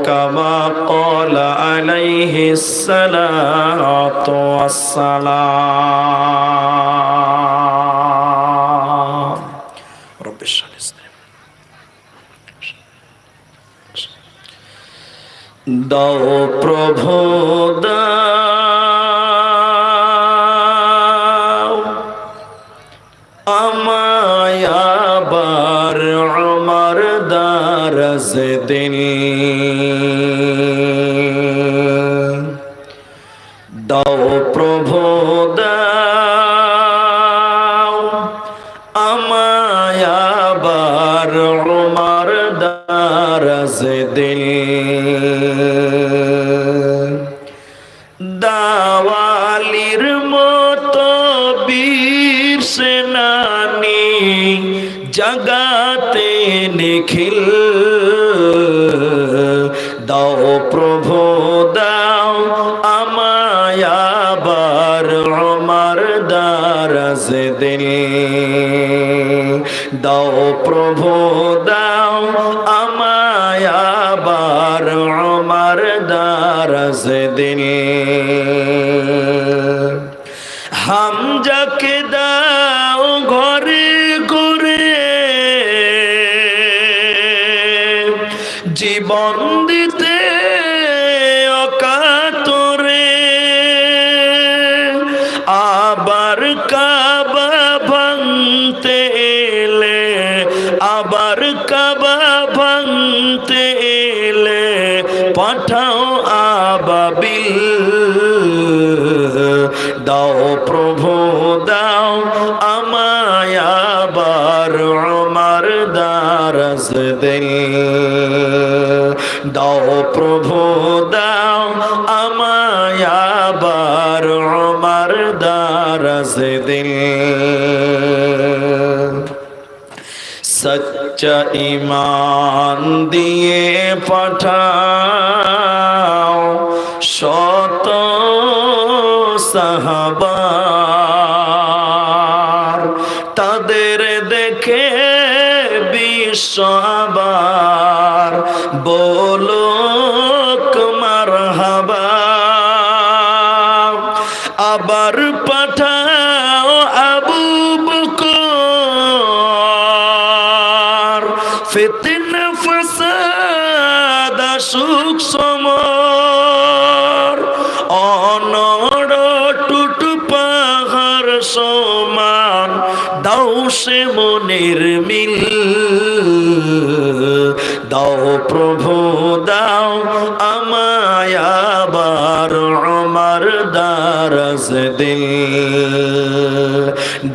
كما قال عليه الصلاة والسلام رب اشرح لي صدري দাও প্রভু দাও আমায় আবার আমার দারাজ দিল দাও প্রভু দাও আমায় আবার আমার দারাজ দিল দাওয়ালির মতো বীর সেনানি জগাতে নিখিল দাও প্রভু দাও আমায় আবার আমার দারাজ দিল দাও প্রভু দাও আমায় আবার আমার দারাজ দিল হামজাকে দাও ঘরে ঘরে জীবন দিতে অকাতরে আবার কাবা ভাঙতে এলে আবার কাবা ভাঙতে এলে পাঠাও আবাবিল দাও প্রভু দাও আমায় আবার আমার দারাজ দিল দাও প্রভু দাও আমায় আবার আমার দারাজ দিল সচ্চা ঈমান দিয়ে পাঠাও শত সাহাবার তাদের দেখে বিশ্ব আবার বলুক মারহাবা আবার পাঠাও আবু বকর ফিতনা ফাসাদ আসুক সমর অনড় টুট পাহাড় সমান দাও সে মনের মিল দাও প্রভু দাও আমায় আবার আমার দারাজ দিল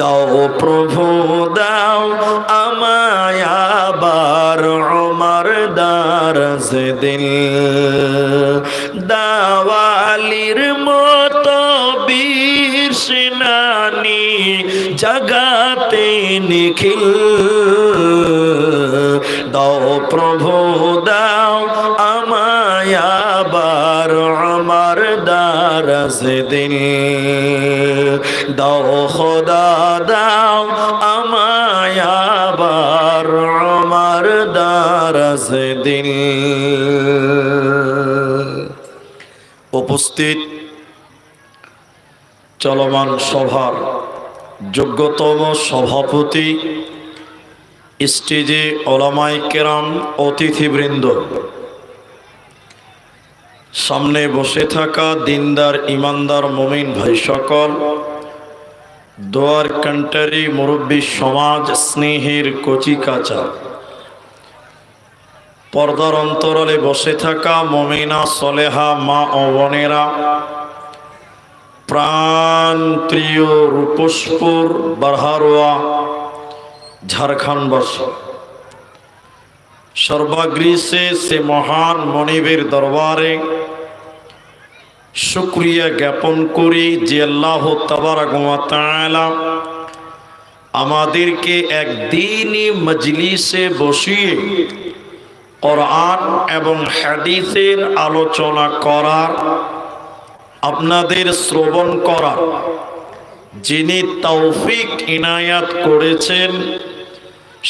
দাও প্রভু দাও আমায় আবার আমার দারাজ দিল দাওয়ালির মতো বীর সেনানি জগাতে নিখিল দাও প্রভু দাও আমায় আবার আমার দারাজ দিল দাও খোদা দাও আমায় আবার আমার দারাজ দিল উপস্থিত চলমান সভার যোগ্যতম সভাপতি স্টেজে ওলামায়ে কেরাম অতিথিবৃন্দ সামনে বসে থাকা দিনদার ইমানদার মুমিন ভাই সকল দোয়ার কান্টারি মুরব্বী সমাজ স্নেহের কচি কাঁচা পর্দার অন্তরালে বসে থাকা মুমিনা সলেহা মা ও বোনেরা প্রাণ প্রিয় রূপসপুর বারহারোয়া ঝাড়খণ্ডবাসী সর্বাগ্রে সে মহান মনিবের দরবারে শুকরিয়া জ্ঞাপন করি যে আল্লাহ তাবারক ওয়া তাআলা আমাদেরকে একদিনই মজলিসে বসিয়ে কোরআন এবং হাদিসের আলোচনা করার আপনাদের শ্রবণ করার যিনি তৌফিক ইনায়াত করেছেন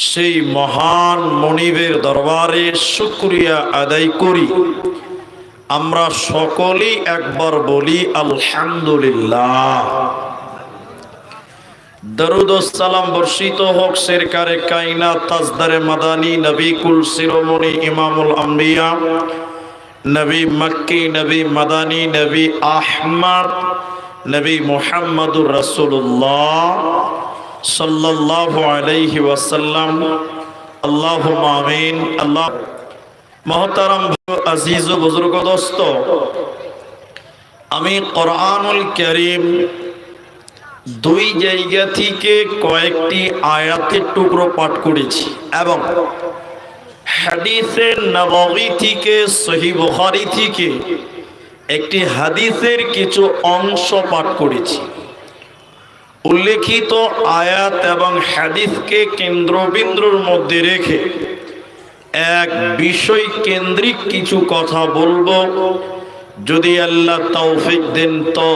সেই মহান মনিবের দরবারে শুকরিয়া আদায় করি আমরা সকলেই একবার বলি আলহামদুলিল্লাহ। দরুদ ও সালাম বর্ষিত হোক সরকারে কায়নাত তাজদারে মাদানী নবী কুল শিরোমণি ইমামুল আম্বিয়া নবী মক্কি নবী মাদানী নবী আহমদ নবী মুহাম্মদুর রাসূলুল্লাহ সাল্লাল্লাহু আলাইহি ওয়াসাল্লাম। আল্লাহুম্মা আমিন। আল্লাহ মোহতারাম আজিজ ও বুজুর্গ দোস্ত, আমি কোরআনুল কারীম দুই জায়গা থেকে কয়েকটি আয়াতের টুকরো পাঠ করেছি এবং হাদিসে নববী থেকে সহিহ বুখারী থেকে একটি হাদিসের কিছু অংশ পাঠ করেছি। উল্লেখিত আয়াত এবং হাদিসকে কেন্দ্রবিন্দুর মধ্যে রেখে এক বিষয় কেন্দ্রিক কিছু কথা বলবো, যদি আল্লাহ তৌফিক দেন তো।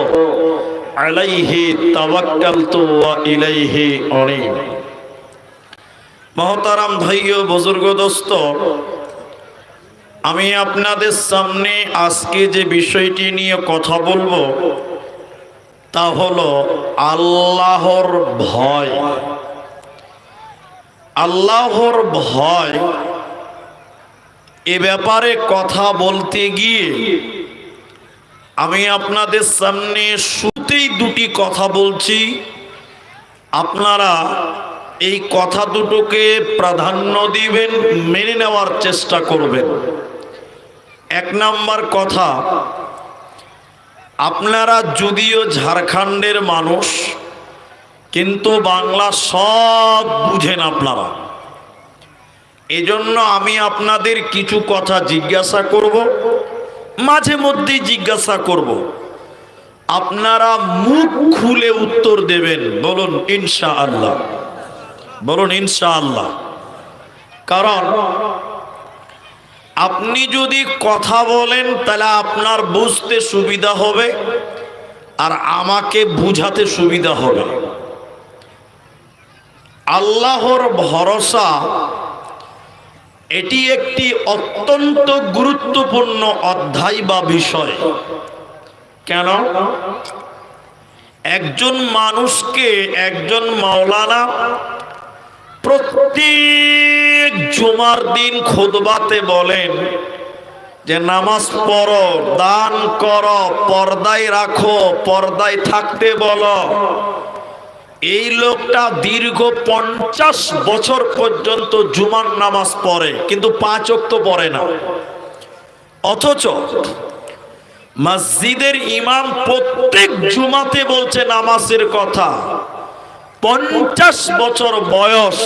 আলাইহি তাওয়াক্কালতু ওয়া ইলাইহি উনীব। মুহতারাম ভাই ও বুজুর্গ দোস্ত, আমি আপনাদের সামনে আজকে যে বিষয়টি নিয়ে কথা বলবো তা হলো আল্লাহর ভয়। আল্লাহর ভয় এ ব্যাপারে কথা বলতে গিয়ে আমি আপনাদের সামনে শুরুতেই দুটি কথা বলছি। আপনারা এই কথা দুটোকে প্রাধান্য দিবেন, মেনে নেওয়ার চেষ্টা করবেন। এক নাম্বার কথা, আপনারা যদিও ঝাড়খণ্ডের মানুষ কিন্তু বাংলা সব বুঝেন আপনারা। এজন্য আমি আপনাদের কিছু কথা জিজ্ঞাসা করব, মাঝে মধ্যেই জিজ্ঞাসা করব, আপনারা মুখ খুলে উত্তর দেবেন। বলুন ইনশাআল্লাহ, বলুন ইনশাআল্লাহ। কারণ আপনি যদি কথা বলেন তাহলে আপনার বুঝতে সুবিধা হবে আর আমাকে বুঝাতে সুবিধা হবে। আল্লাহর ভরসা এটি একটি অত্যন্ত গুরুত্বপূর্ণ অধ্যায় বা বিষয়। কেন? একজন মানুষকে একজন মাওলানা প্রত্যেক জুমার দিন খুতবাতে বলেন যে নামাজ পড়ো, দান করো, পর্দায় রাখো, পর্দায় থাকতে বলো। এই লোকটা দীর্ঘ 50 বছর পর্যন্ত জুমার নামাজ পড়ে কিন্তু 5 ওয়াক্ত পড়ে না। অথচ মসজিদের ইমাম প্রত্যেক জুমাতে বলছে নামাজের কথা। 50 বছর বয়স,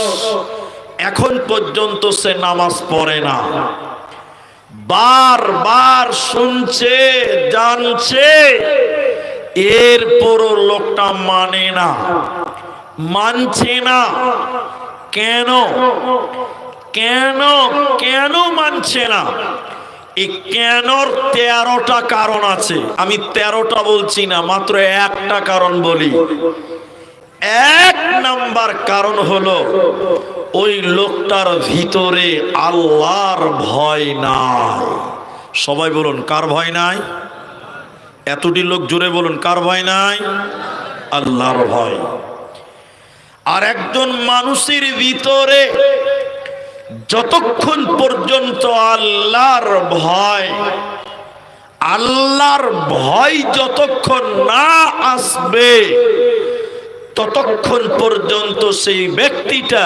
এখন পর্যন্ত সে নামাজ পড়ে না। বারবার শুনছে, জানছে, এরপরও লোকটা মানে না, মানছে না। কেন? কেন কেন মানছে না? এই কেনর 13টা কারণ আছে। আমি 13টা বলছি না, মাত্র একটা কারণ বলি। এক নাম্বার কারণ হলো ওই লোকটার ভিতরে আল্লাহর ভয় নাই। সবাই বলুন কার ভয় নাই? এতটি লোক জোরে বলুন কার ভয় নাই? আল্লাহর ভয়। আর একজন মানুষের ভিতরে যতক্ষণ পর্যন্ত আল্লাহর ভয় যতক্ষণ না আসবে ততক্ষণ পর্যন্ত সেই ব্যক্তিটা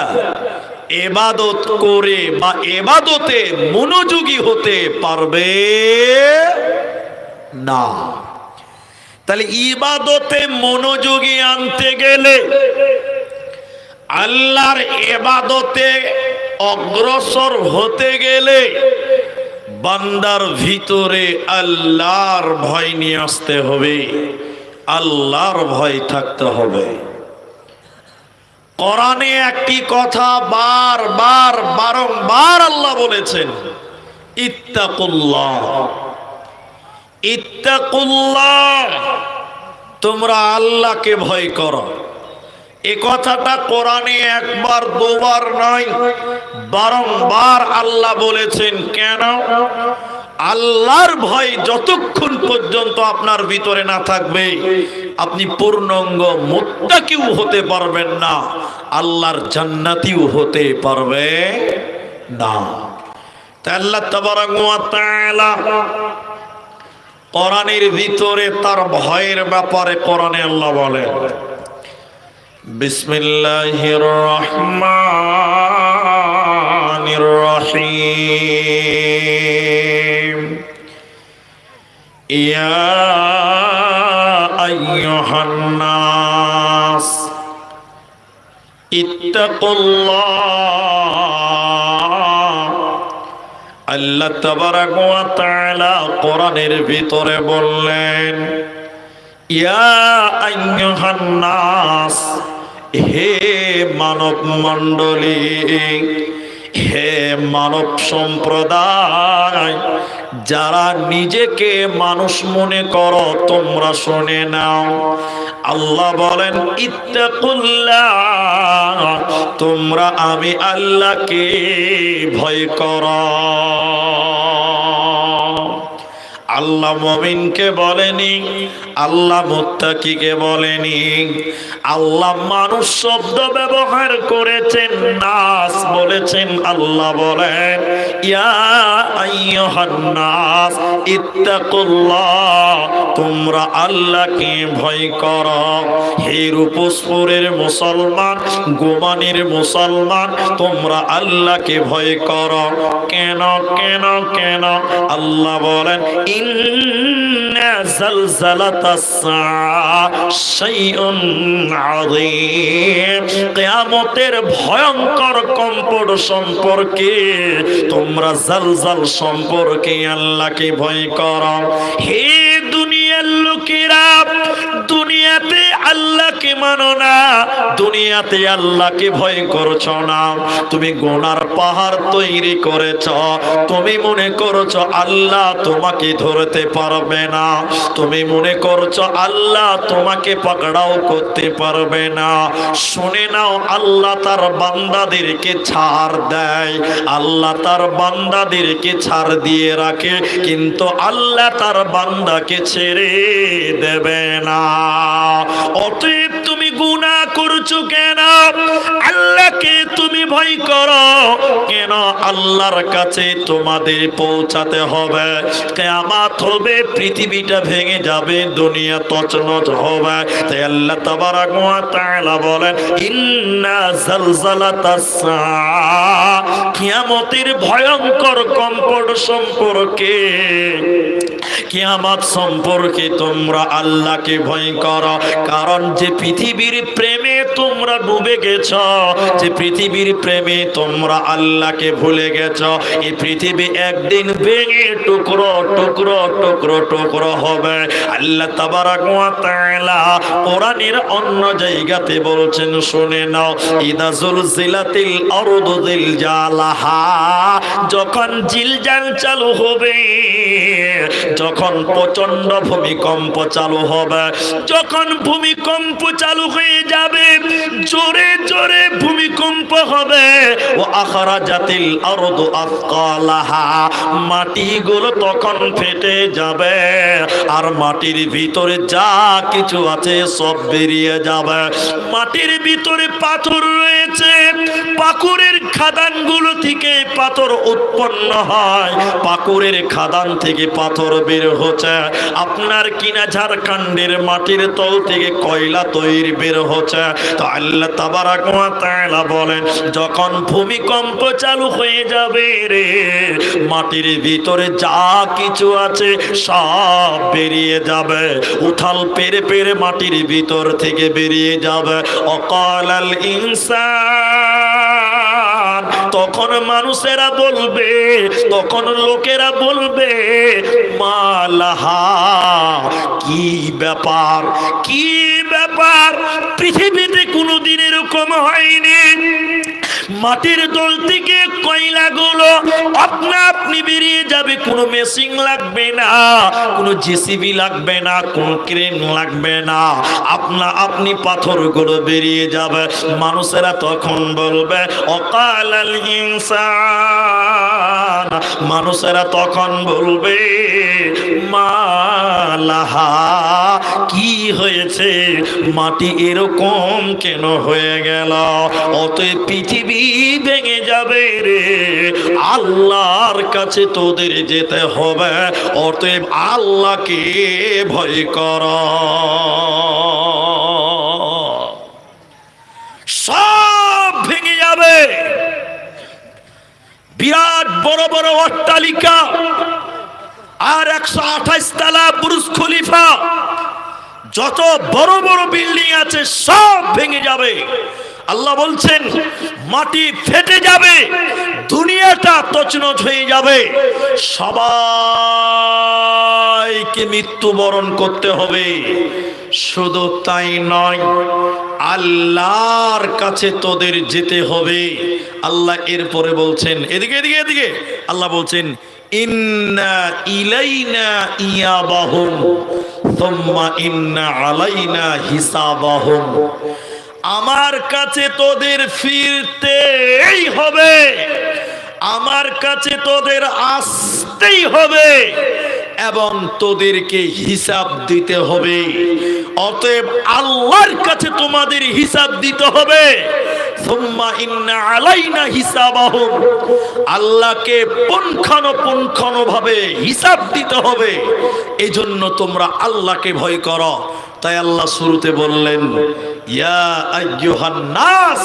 ইবাদত করে বা ইবাদতে মনোযোগী হতে পারবে না। তাহলে ইবাদতে মনোযোগী আনতে গেলে, আল্লাহর ইবাদতে অগ্রসর হতে গেলে বান্দার ভিতরে আল্লাহর ভয় নিয়ে আসতে হবে, আল্লাহর ভয় থাকতে হবে। কোরআনে একটি কথা বারবার বারংবার আল্লাহ বলেছেন, ইত্তাকুল্লাহ, ইত্তাকুল্লাহ, তোমরা আল্লাহকে ভয় করো। এই কথাটা কোরআনে একবার দুবার নয়, বারংবার আল্লাহ বলেছেন। কেন? আল্লাহর ভয় যতক্ষণ পর্যন্ত আপনার ভিতরে না থাকবে, আপনি পূর্ণাঙ্গ মুত্তাকিও হতে পারবেন না, আল্লাহর জান্নাতীও হতে পারবে না। তাই আল্লাহ তাবারক ওয়া তাআলা কোরআনের ভিতরে তার ভয়ের ব্যাপারে কোরআনে আল্লাহ বলেন, বিসমিল্লাহির রহমানির রহিম, ইয়া আইয়ুহান নাস ইত্তাকুল্লাহ। আল্লাহ তাবারক ওয়া তাআলা কোরআনের ভিতরে বললেন, ইয়া আইয়ুহান নাস, হে মানব মণ্ডলী, হে মানব সম্প্রদায়, যারা নিজেকে মানুষ মনে করো তোমরা শুনে নাও। আল্লাহ বলেন ইত্তাকুল্লাহ, তোমরা আমি আল্লাহকে ভয় করো। আল্লাহ মুমিনকে বলেনি, আল্লাহ মুত্তাকিকে বলেনি। আল্লাহ মানুষ শব্দ ব্যবহার করেছেন, নাস বলেছেন। আল্লাহ বলেন ইয়া আইয়ুহান নাস ইত্তাকুল্লাহ, তোমরা আল্লাহকে ভয় করো। হে রূপসপুরের মুসলমান, গোমানের মুসলমান, তোমরা আল্লাহকে ভয় করো। কেন কেন কেন? আল্লাহ বলেন ইন্না জালজালাতাস সাআ শাইউন আযীম, কিয়ামতের ভয়ঙ্কর কম্পন সম্পর্কে তোমরা জালজাল সম্পর্কে আল্লাহকে ভয় করো। হে দুনিয়ার লোকেরা, দুনিয়াতে আল্লাহকে মানো না, দুনিয়াতে আল্লাহকে ভয় করছো না। তুমি গুনার পাহাড় তৈরি করেছ, তুমি মনে করছো আল্লাহ তোমাকে ধরতে পারবে না, তুমি মনে করছো আল্লাহ তোমাকে পাকড়াও করতে পারবে না। শুনে নাও, আল্লাহ তার বান্দাদেরকে ছাড় দেয়, আল্লাহ তার বান্দাদেরকে ছাড় দিয়ে রাখে, কিন্তু আল্লাহ তার বান্দাকে ছেড়ে দেবে না। অতএব তুমি গুনাহ করছো কেন? আল্লাহকে তুমি ভয় করো কেন? আল্লাহর কাছে তোমাদের পৌঁছাতে হবে। কিয়ামত হবে, পৃথিবীটা ভেঙে যাবে, দুনিয়া তছনছ হবে। তাই আল্লাহ তাবারক ওয়া তাআলা বলেন ইন্না জালজালাতাস সাআ, কিয়ামতের ভয়ঙ্কর কম্পন সম্পর্কে, কিয়ামত সম্পর্কে তোমরা আল্লাহকে ভয় করো। কারণ যে পৃথিবীর প্রেমে তোমরা ডুবে গেছ, যে পৃথিবীর প্রেমে তোমরা আল্লাহকে ভুলে গেছ, এই পৃথিবী একদিন ভেঙে টুকরো টুকরো টুকরো টুকরো হবে। আল্লাহ তাবারক ওয়া তাআলা কোরআনের অন্য জায়গাতে বলছেন, শুনে নাও, ইদা জুলজিলাতিল আরদু জিলজালাহা, যখন জিলজাল চালু হবে, যখন প্রচন্ড ভূমিকম্প চালু হবে, যখন ভূমিকম্প চালু হয়ে যাবে, জোরে জোরে ভূমিকম্প হবে, ও আখরাজাতিল আরদু আথকালাহা, মাটিগুলো তখন ফেটে যাবে, আর মাটির ভিতরে যা কিছু আছে সব বেরিয়ে যাবে। মাটির ভিতরে পাথর রয়েছে, পাথরের খাদানগুলো থেকে পাথর উৎপন্ন হয়, পাথরের খাদান থেকে পাথর বের হচ্ছে। আপনার কিনা ঝাড়খণ্ডের মাটির তল থেকে কয়লা তৈরি বের হচ্ছে। তো আল্লাহ তাবারক ওয়া তাআলা বলেন, যখন ভূমিকম্প চালু হয়ে যাবে রে, মাটির ভিতরে যা কিছু আছে সব বেরিয়ে যাবে, উথাল পেরে পেরে মাটির ভিতর থেকে বেরিয়ে যাবে। অকালাল ইনসান, তখন মানুষেরা বলবে, তখন লোকেরা বলবে, মালাহা, কি ব্যাপার, কি ব্যাপার, পৃথিবীতে কোনোদিন এরকম হয়নি। মাটির দল থেকে কয়লাগুলো আপনা আপনি বেরিয়ে যাবে, কোনো মেশিন লাগবে না, কোনো জেসিবি লাগবে না, কোনো ক্রেন লাগবে না, আপনা আপনি পাথরগুলো বেরিয়ে যাবে। মানুষেরা তখন বলবে, অকালাল ইনসান, মানুষেরা তখন বলবে মালাহা, কি হয়েছে, মাটি এরকম কেন হয়ে গেল? অতএব পৃথিবী ভেঙে যাবে রে, আল্লাহর কাছে তোদের যেতে হবে। অতএব আল্লাহকে ভয় কর। সব ভেঙে যাবে। বিরাট বড় বড় অট্টালিকা আর 128 তলা বুর্জ খলিফা, যত বড় বড় বিল্ডিং আছে সব ভেঙে যাবে। আল্লাহ বলছেন মাটি ফেটে যাবে, দুনিয়াটা তছনছ হয়ে যাবে, সবাইকে মৃত্যুবরণ করতে হবে। শুধু তাই নয়, আল্লাহর কাছে তোদের যেতে হবে। আল্লাহ এরপরে বলছেন, এদিকে এদিকে এদিকে, আল্লাহ বলছেন ইন্না ইলাইনা ইয়াবাহুম সুম্মা ইন্না আলাইনা হিসাবাহুম। আমার কাছে তোদের ফিরতেই হবে, আমার কাছে তোদের আসতেই হবে এবং তোদেরকে হিসাব দিতে হবে। অতএব আল্লাহর কাছে তোমাদের হিসাব দিতে হবে। সুম্মা ইন্না আলাইনা হিসাবাহুম, আল্লাহকে পুঙ্খানুপুঙ্খভাবে হিসাব দিতে হবে। এজন্য তোমরা আল্লাহকে ভয় করো। তাই আল্লাহ শুরুতে বললেন ইয়া আইয়ুহান নাস,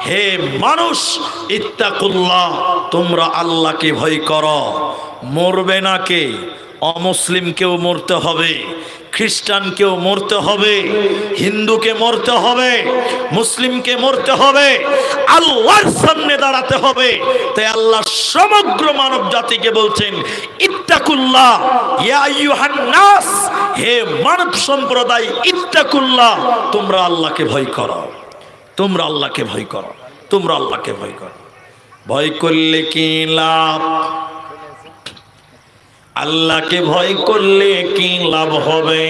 হে মানুষ, ইত্তাকুল্লাহ, তোমরা আল্লাহকে ভয় করো। মরবে না কে? অমুসলিমকেও মরতে হবে, খ্রিস্টানকেও মরতে হবে, হিন্দুকে মরতে হবে, মুসলিমকে মরতে হবে, আল্লাহর সামনে দাঁড়াতে হবে। তাই আল্লাহ সমগ্র মানব জাতিকে বলছেন ইত্তাকুল্লাহ ইয়া আইয়ুহান নাস, হে মানব সম্প্রদায়, ইত্তাকুল্লাহ, তোমরা আল্লাহকে ভয় করো, তোমরা আল্লাহকে ভয় করো, তোমরা আল্লাহকে ভয় করো। ভয় করলে কি লাভ? আল্লাহকে ভয় করলে কি লাভ হবে?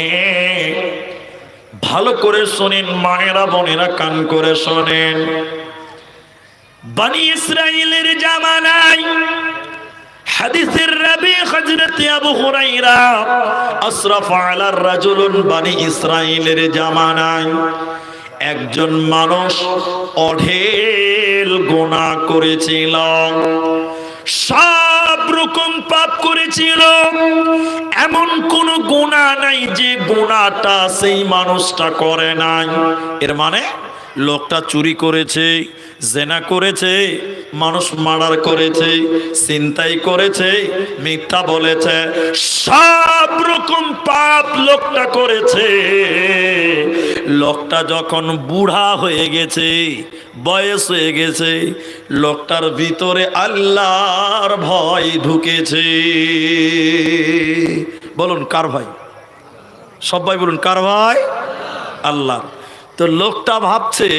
ভালো করে শোনেন মায়েরা, বোনেরা, কান করে শোনেন। বনি ইসরাইলের জামানায় হাদিসের রাবি হযরত আবু হুরায়রা আসরাফ আলা রাজুলুন, বনি ইসরাইলের জামানায় একজন মানুষ অঢেল গুনাহ করেছিল, সব রকম পাপ করেছিল। এমন কোন গুনাহ নাই যে গুনাহটা সেই মানুষটা করে নাই। এর মানে লোকটা চুরি করেছে, জেনা করেছে, মানুষ মার্ডার করেছে, ছিনতাই করেছে, মিথ্যা বলেছে, সব রকম পাপ লোকটা করেছে। লোকটা যখন বুড়া হয়ে গেছে, বয়স হয়ে গেছে, লোকটার ভিতরে আল্লাহর ভয় ঢুকেছে। বলুন কার ভাই? সবাই বলুন কার ভাই? আল্লাহ। তো লোকটা ভাবছে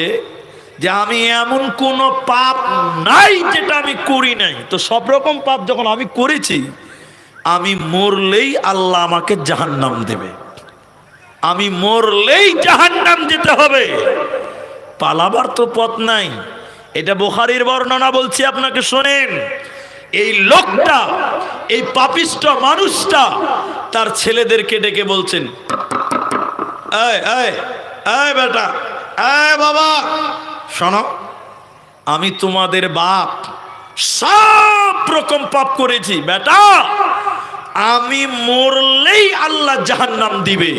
যে আমি এমন কোন পাপ নাই যেটা আমি করি নাই। তো সব রকম পাপ যখন আমি করেছি, আমি মরলেই আল্লাহ আমাকে জাহান্নাম দেবে, আমি মরলেই জাহান্নাম যেতে হবে, পালাবার তো পথ নাই। এটা বুখারীর বর্ণনা বলছি, আপনাকে শোনেন। এই লোকটা, এই পাপিষ্ট মানুষটা তার ছেলেদেরকে ডেকে বলছেন, এই এই এই বেটা, এই বাবা, শোনো, আমি তোমাদের বাপ, সব রকম পাপ করেছি বেটা, আমি মরলেই আল্লাহ জাহান্নাম দিবে,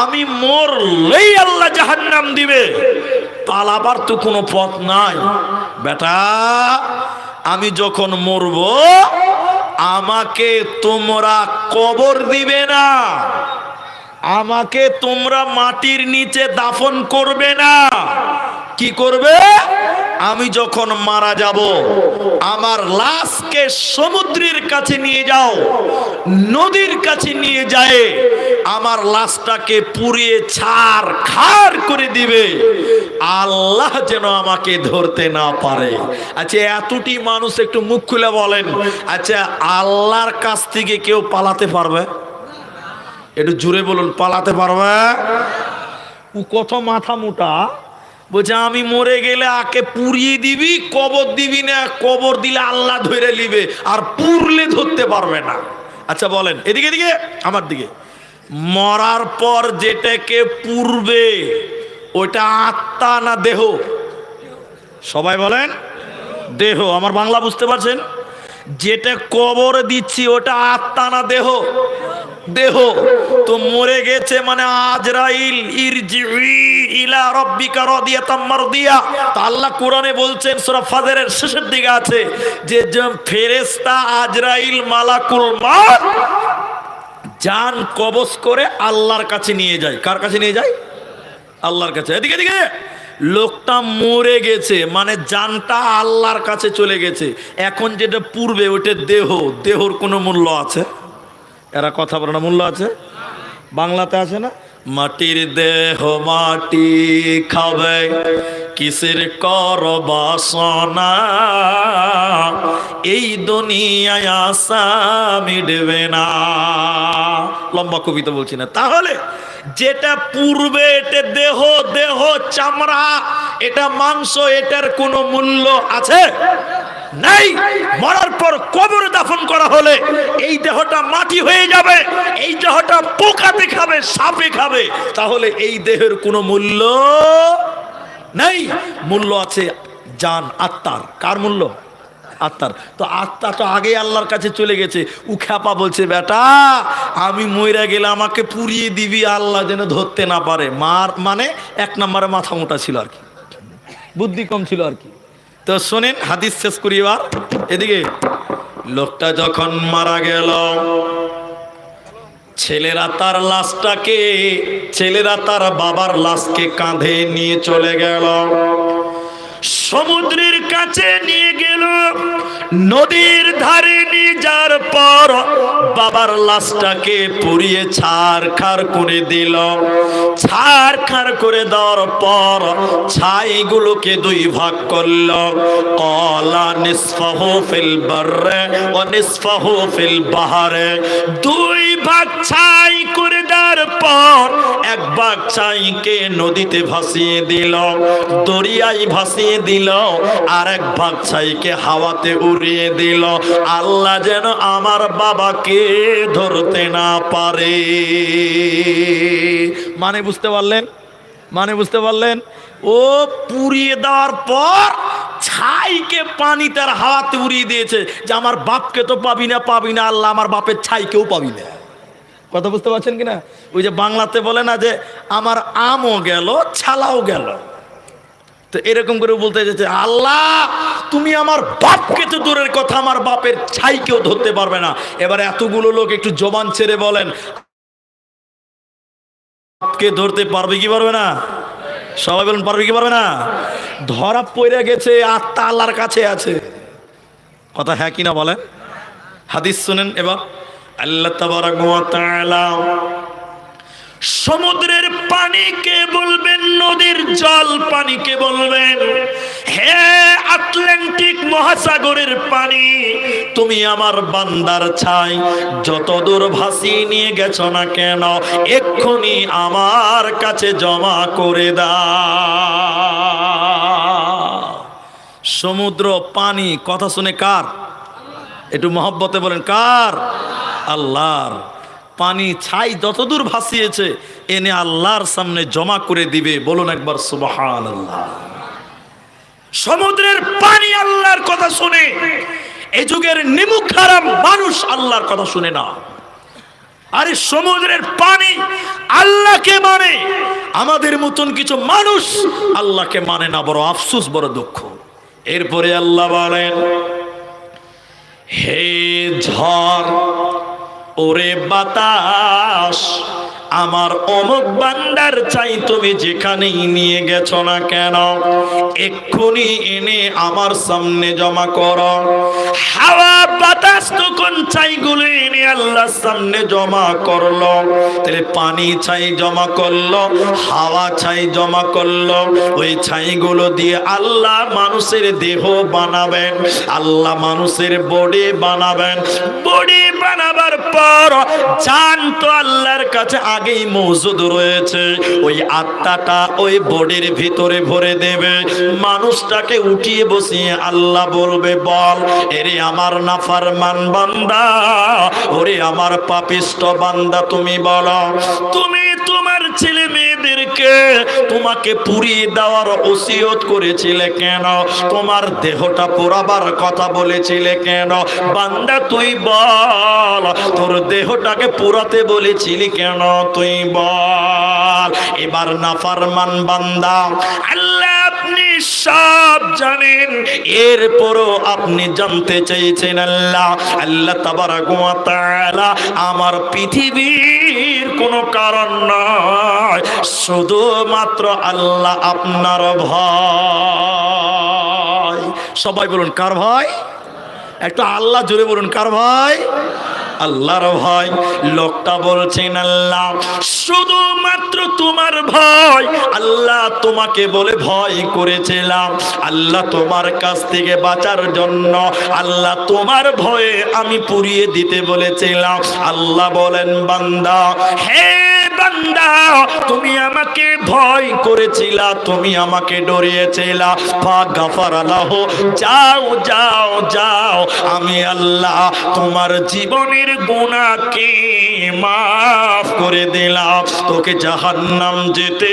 আমি মরলেই আল্লাহ জাহান্নাম দিবে, পালাবার তো কোনো পথ নাই। বেটা, আমি যখন মরব আমাকে তোমরা কবর দিবে না, আমাকে তোমরা মাটির নিচে দাফন করবে না। কি করবে? আমি যখন মারা যাব আমার লাশকে সমুদ্রের কাছে নিয়ে যাও, নদীর কাছে নিয়ে যায় আমার লাশটাকে পুড়িয়ে ছারখার করে দিবে, আল্লাহ যেন আমাকে ধরতে না পারে। আচ্ছা, এতটি মানুষ একটু মুখ খুলে বলেন, আচ্ছা আল্লাহর কাছ থেকে কেউ পালাতে পারবে? একটু জোরে বলুন, পালাতে পারবে? ও কত মাথা মোটা, বলছে আমি মরে গেলে আকে পুড়িয়ে দিবি, কবর দিবি না, কবর দিলে আল্লাহ ধরে নিবে, আর পুড়লে ধরতে পারবে না। আচ্ছা বলেন, এদিকে এদিকে আমার দিকে, মরার পর যেটাকে পুড়বে ওটা আত্মা না দেহ? সবাই বলেন দেহ। আমার বাংলা বুঝতে পারছেন? যেটা কবর দিচ্ছি ওটা আত্মা না দেহ? দেহ। তো মরে গেছে মানে আজরাইল ইরজিই ইলা রাব্বিকা রাদিয়াতাম মারদিয়া। তা আল্লাহ কোরআনে বলছেন, সূরা ফাজরের শেষের দিকে আছে যে ফেরেশতা আজরাইল মালাকুল মউত জান কবজ করে আল্লাহর কাছে নিয়ে যায়। কার কাছে নিয়ে যায়? আল্লাহর কাছে। এদিকে এদিকে, লোকটা মরে গেছে মানে জানটা আল্লাহর কাছে চলে গেছে। এখন যেটা পূর্বে ওটা দেহ, দেহর কোনো মূল্য আছে? এরা কথা বলে না, মূল্য আছে? বাংলাতে আছে না, মাটির দেহ মাটি খাবে, কিসের কর বাসনা, এই দুনিয়ায় আশা মিটবে না। লম্বা কবিতা বলছি না। তাহলে যেটা পূর্বে এটা দেহ, দেহ চামড়া, এটা মাংস, এটার কোনো মূল্য আছে? নাই। মরার পর কবরে দাফন করা হলে এই দেহটা মাটি হয়ে যাবে, এই দেহটা পোকাতে খাবে, সাপে খাবে, তাহলে এই দেহের কোনো মূল্য নাই। মূল্য আছে জান, আত্মার। কার মূল্য? আত্মার। তো আত্মা তো আগে আল্লাহর কাছে চলে গেছে। উখ্যাপা বলছে, বেটা আমি মইরা গেলে আমাকে পুড়িয়ে দিবি, আল্লাহ যেন ধরতে না পারে। মানে এক নম্বরে মাথা মোটা ছিল আর কি, বুদ্ধি কম ছিল আর কি। তো শোনেন, হাদিস শেষ করি এবার। এদিকে লোকটা যখন মারা গেল, ছেলেরা তার লাশটাকে, ছেলেরা তার বাবার লাশকে কাঁধে নিয়ে চলে গেল, সমুদ্রের কাছে নিয়ে গেল। নদীর ধারে নিয়ে যাওয়ার পর বাবার লাশটাকে পুড়িয়ে ছারখার করে দিল। ছারখার করে দেওয়ার পর ছাইগুলোকে দুই ভাগ করল। কলা নিসফাহু ফিল বাররে ওয়া নিসফাহু ফিল বাহরে। দুই ভাগ ছাই করে দেওয়ার পর এক ভাগ ছাইকে নদীতে ভাসিয়ে দিল, দরিয়ায় ভাসিয়ে দিল, আর এক ভাগ ছাইকে হাওয়াতে উড়িয়ে দিল, আল্লাহ যেন আমার বাবাকে ধরতে না পারে। মানে বুঝতে পারলেন? মানে বুঝতে পারলেন? ও পুড়িয়ে দেওয়ার পর ছাইকে পানিতে আর হাওয়াতে উড়িয়ে দিয়েছে যে আমার বাপকে তো পাবি না, পাবি না, আল্লাহ আমার বাপের ছাইকেও পাবি না। কথা বুঝতে পারছেন কিনা? ওই যে বাংলাতে বলে না যে আমার আমও গেল ছালাও গেল। তো এরকম করে বলতে যাচ্ছে, আল্লাহ তুমি আমার বাপকে তো দূরের কথা আমার বাপের ছাইকেও ধরতে পারবে না। এবারে এতগুলো লোক একটু জবান ছেড়ে বলেন, বাপকে ধরতে পারবে কি পারবে না? সবাই বলেন পারবে কি পারবে না? ধরা পড়ে গেছে, আত্মা আল্লাহর কাছে আছে। কথা হ্যাঁ কিনা বলেন? হাদিস শুনেন এবার। আল্লাহ তাবারাক ওয়া তাআলা সমুদ্রের পানিকে বলবেন, নদীর জল পানিকে বলবেন, হে আটলান্টিক মহাসাগরের পানি, তুমি আমার বান্দার ছাই যত দূর ভাসিয়ে নিয়ে গেছো না কেন, এক্ষুনি আমার কাছে জমা করে দাও। সমুদ্র পানি কথা শুনে কার? একটু মহব্বতে বলেন কার? আল্লাহর। পানি ছাই যতদূর ভাসিয়েছে এনে আল্লাহর সামনে জমা করে দিবে। বলুন একবার সুবহানাল্লাহ। সমুদ্রের পানি আল্লাহর কথা শুনে। এই যুগের নিমুখ হারাম মানুষ আল্লাহর কথা শুনে না। আরে সমুদ্রের পানি আল্লাহকে মানে, আমাদের মতন কিছু মানুষ আল্লাহকে মানে না। বড় আফসোস, বড় দুঃখ। এরপরে আল্লাহ বলেন, হে ঝড়, ওরে বাতাস, আমার অমুক বান্দার চাই তুমি যেখানেই নিয়ে গেছো না কেন এক্ষুনি এনে আমার সামনে জমা করো। হাওয়া বাতাস তখন চাইগুলো এনে আল্লাহর সামনে জমা করলো। তাহলে পানি ছাই জমা করলো, হাওয়া ছাই জমা করলো। ওই ছাইগুলো দিয়ে আল্লাহ মানুষের দেহ বানাবেন, আল্লাহ মানুষের বডি বানাবেন। বডি বানাবার পর জান তো আল্লাহর কাছে আগেই মওজুদ রয়েছে। ওই আত্মাটা ওই বডির ভিতরে ভরে দেবে। মানুষটাকে উঠিয়ে বসিয়ে আল্লাহ বলবে, বল এরে আমার নাফরমান বান্দা, ওরে আমার পাপিষ্ট বান্দা, তুমি বলো, তুমি তোমার ছেলে মেয়েদেরকে তোমাকে পুড়িয়ে দেওয়ার ওসিয়ত করেছিলে কেন? তোমার দেহটা পোড়াবার কথা বলেছিলে কেন? বান্দা তুই বল, তোর দেহটাকে পোড়াতে বলেছিলি কেন? তুই বল। এবার নাফরমান বান্দা, আল্লাহ আপনি সব জানেন, এরপরও আপনি জানতে চাইছেন আল্লাহ, আল্লাহ তাবারক ওয়া তাআলা আমার পৃথিবীর কোনো কারণ নয়, শুধুমাত্র আল্লাহ আপনার ভয়। সবাই বলুন কার ভয়? একটু আল্লাহ জোরে বলুন, কার ভয়? আল্লাহর ভয়। লোকটা বলছেন, আল্লাহ শুধুমাত্র তোমার ভয়। আল্লাহ তোমাকে বলে ভয় করেছিলাম, আল্লাহ তোমার কাছ থেকে বাঁচার জন্য আল্লাহ তোমার ভয়ে আমি পুড়িয়ে দিতে বলেছিলাম। আল্লাহ বলেন, বান্দা, হে বান্দা, তুমি আমাকে ভয় করেছিলা, তুমি আমাকে ডরিয়েছিলা, ফাগফার লাহু, যাও যাও যাও, আমি আল্লাহ তোমার জীবনের গুনাহকে মাফ করে দিলাম, তোকে জাহান্নাম যেতে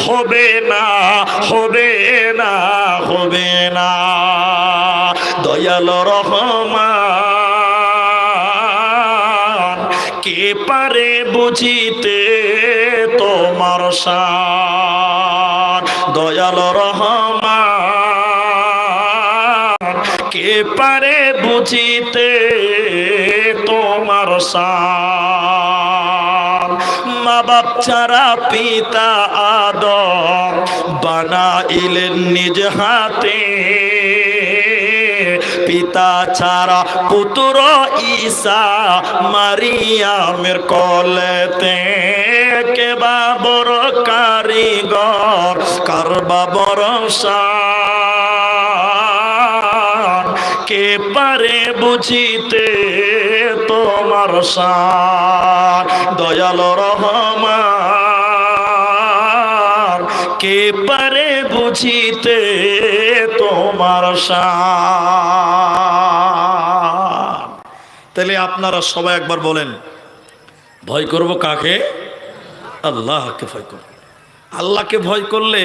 হবে না, হবে না, হবে না। দয়াল রহমান কে পারে বুঝিতে তোমার শান? দয়াল রহমান কে পারে বুঝিতে তোমার শান? মা বাপ ছাড়া পিতা আদম বানাইলেন নিজ হাতে, পিতা ছাড়া পুত্র ঈসা মারিয়ামের কোলেতে, কে বা বড় কারিগর, কার বা বড় শান? কে পারে বুঝিতে তোমার শান? দয়াল রহমান কে পারে বুঝিতে তোমার শান? তাহলে আপনারা সবাই একবার বলেন, ভয় করব কাকে? আল্লাহকে ভয় করব। আল্লাহকে ভয় করলে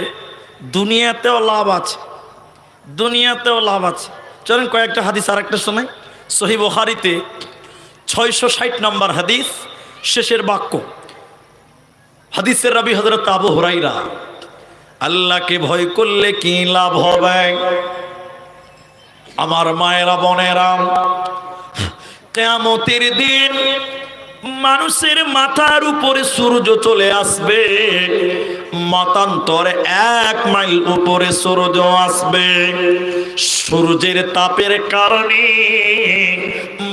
দুনিয়াতেও লাভ আছে, দুনিয়াতেও লাভ আছে। চলেন কয়েকটা হাদিস আর একটা সময়। সহিহ বুখারীতে 660 নম্বর হাদিস, শেষের বাক্য। হাদিসের রাবী হযরত আবু হুরায়রা, আল্লাহকে ভয় করলে কি লাভ হবে? আমার মায়েরা বোনেরা, কিয়ামতের দিন মানুষের মাথার উপরে সূর্য চলে আসবে, মতান্তরে 1 মাইল উপরে সূর্য আসবে। সূর্যের তাপের কারণে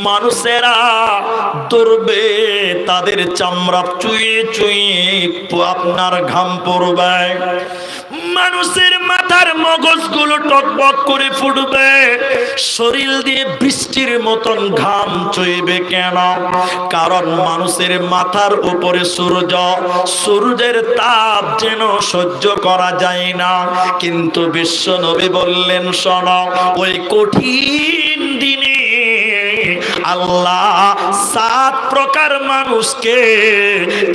মানুষেরা দৌড়বে, তাদের চামড়া চুইয়ে চুইয়ে আপনার ঘাম পড়বে, মানুষের মাথার মগজগুলো টকবক করে ফুটবে, শরীর দিয়ে বৃষ্টির মতন ঘাম চুইবে। কেন? কারণ মানুষের মাথার উপরে সূর্য, সূর্যের তাপ যেন সহ্য করা যায় না। কিন্তু বিশ্ব নবী বললেন, শোনো, ওই কঠিন দিনে আল্লাহ 7 প্রকার মানুষকে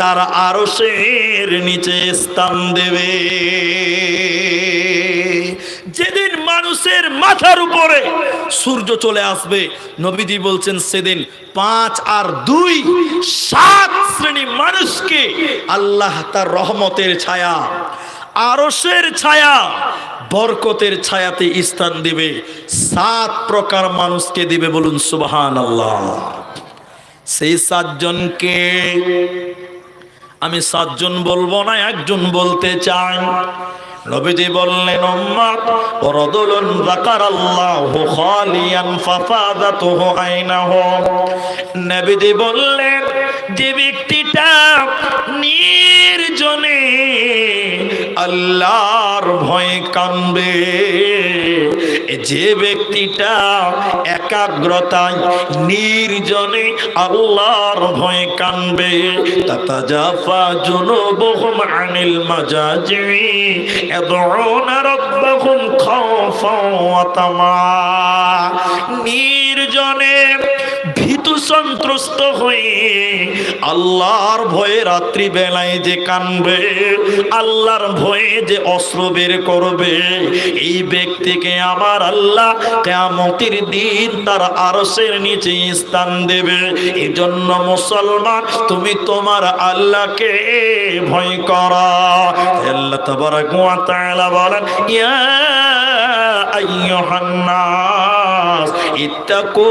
তার আরশের নিচে স্থান দেবে। যেদিন মানুষের মাথার উপরে সূর্য চলে আসবে, নবীজি বলছেন সেদিন 5 আর 2 7 শ্রেণী মানুষকে আল্লাহ তার রহমতের ছায়া, আরশের ছায়া, বরকতের ছায়াতে স্থান দিবে। 7 প্রকার মানুষকে দিবে, বলুন সুবহানাল্লাহ। সেই 7 জনকে আমি 7 জন বলবো না, একজন বলতে চাই। নবীজি বললেন, উম্মত রাজুলুন যাকারাল্লাহু খালিয়ান ফাফাদাতুহু আইনাহু। নবীজি বললেন, যে ব্যক্তিটা নির্জনে আল্লাহর ভয়ে কাঁদবে, যে ব্যক্তিটা একাগ্রতায় নির্জনে আল্লাহর ভয়ে কানবে, তাতাজাফা জুনুবুহুম আনিল মাজাজি ইয়াদউনা রাব্বাহুম খাওফান ওয়া তামা। নির্জনে ভীতু সন্ত্রস্ত হয়ে আল্লাহর ভয়ে রাত্রি বেলায় যে কানবে, আল্লাহর ভয়ে যে অশ্রু বের করবে, এই ব্যক্তিকে আমার আল্লাহ কিয়ামতের দিন তার আরশের নিচে স্থান দেবে। এজন্য মুসলমান, তুমি তোমার আল্লাহকে ভয় করো। আল্লাহ তাবারাক ওয়া তাআলা বলেন, ইয়া আইয়ুহান নাস ইত্তাকু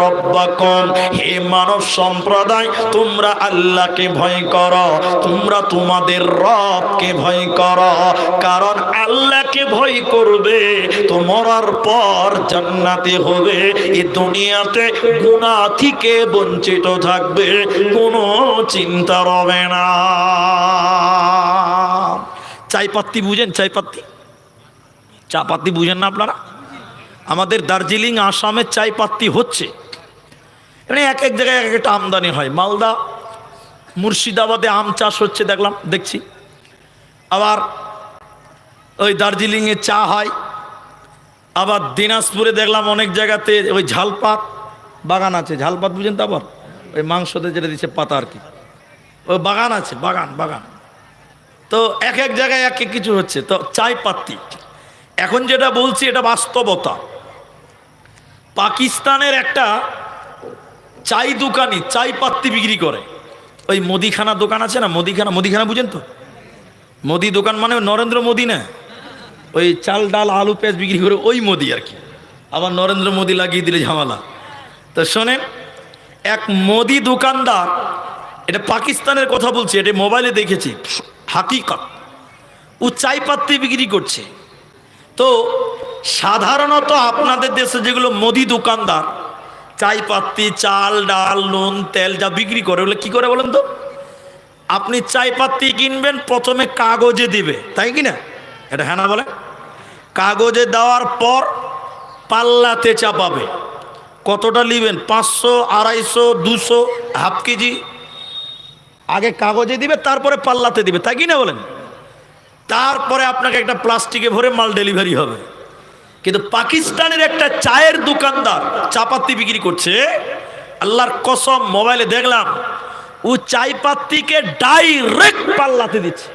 রাব্বাকুম, হে মানব সম্প্রদায়, তোমরা আল্লাহকে ভয় করো, তোমরা তোমাদের রবকে ভয় করো। কারণ আল্লাহকে ভয় করবে তো মরার পর জান্নাতে হবে, এই দুনিয়াতে গুনাহ থেকে বঞ্চিত থাকবে, কোনো চিন্তা হবে না। চাই পাত্তি বুঝেন? চাই পাত্তি, চা পাত্তি বুঝেন না আপনারা? আমাদের দার্জিলিং আসামে চাই পাত্তি হচ্ছে, মানে এক এক জায়গায় এক একটা আমদানি হয়। মালদা মুর্শিদাবাদে আম চাষ হচ্ছে দেখছি, আবার ওই দার্জিলিংয়ে চা হয়, আবার দিনাজপুরে দেখলাম অনেক জায়গাতে ওই ঝালপাত বাগান আছে। ঝালপাত বুঝেন তো? আবার ওই মাংসতে যেটা দিচ্ছে পাতা আর কি, ওই বাগান আছে, বাগান। তো এক এক জায়গায় এক এক কিছু হচ্ছে। তো চাই পাত্তি, এখন যেটা বলছি এটা বাস্তবতা। পাকিস্তানের একটা চাই দোকানি চাই পাত্তি বিক্রি করে। ওই মুদিখানা দোকান আছে না, মুদিখানা বুঝেন তো? মোদি দোকান মানে নরেন্দ্র মোদি না, ওই চাল ডাল আলু পেঁয়াজ বিক্রি করে ওই মোদি আর কি। আবার নরেন্দ্র মোদি লাগিয়ে দিলে ঝামেলা। তো শোনেন, এক মোদি দোকানদার, এটা পাকিস্তানের কথা বলছি, এটা মোবাইলে দেখেছি, হাকিকত, ও চাই পাত্তি বিক্রি করছে। তো সাধারণত আপনাদের দেশে যেগুলো মুদি দোকানদার চাই পাত্তি, চাল ডাল নুন তেল যা বিক্রি করে, ওগুলো কি করে বলেন তো? আপনি চাই পাত্তি কিনবেন, প্রথমে কাগজে দিবে, তাই কি না? এটা হ্যাঁ না বলে? কাগজে দেওয়ার পর পাল্লাতে চাপাবে। কতটা নেবেন? 500, 250, 200, হাফ কেজি। আগে কাগজে দিবে, তারপরে পাল্লাতে দিবে, তাই কি না বলেন? তারপরে আপনাকে একটা প্লাস্টিকে ভরে মাল ডেলিভারি হবে। কিন্তু পাকিস্তানের একটা চায়ের দোকানদার চাপাতি বিক্রি করছে, আল্লাহর কসম মোবাইলে দেখলাম, ও চাই পাত্তিকে ডাইরেক্ট পাল্লাতে দিচ্ছে।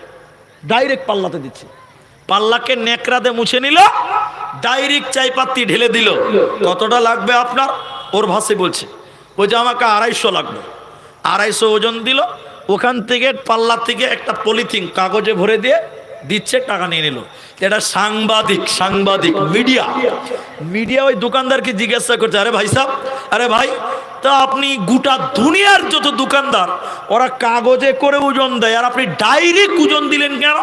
পাল্লাকে নেকড়াতে মুছে নিল, ডাইরেক্ট চাই পাত্তি ঢেলে দিল। কতটা লাগবে আপনার? ওর ভাষায় বলছে, ওই যে আমাকে 250 লাগবে। 250 ওজন দিল, ওখান থেকে পাল্লা থেকে একটা পলিথিন কাগজে ভরে দিয়ে দিচ্ছে, টাকা নিয়ে নিল। এটা সাংবাদিক মিডিয়া ওই দোকানদারকে জিজ্ঞাসা করছে, আরে ভাই সাহেব, আরে ভাই, তা আপনি গোটা দুনিয়ার যত দোকানদার ওরা কাগজে করে ওজন দেয়, আর আপনি ডাইরেক্ট ওজন দিলেন কেন?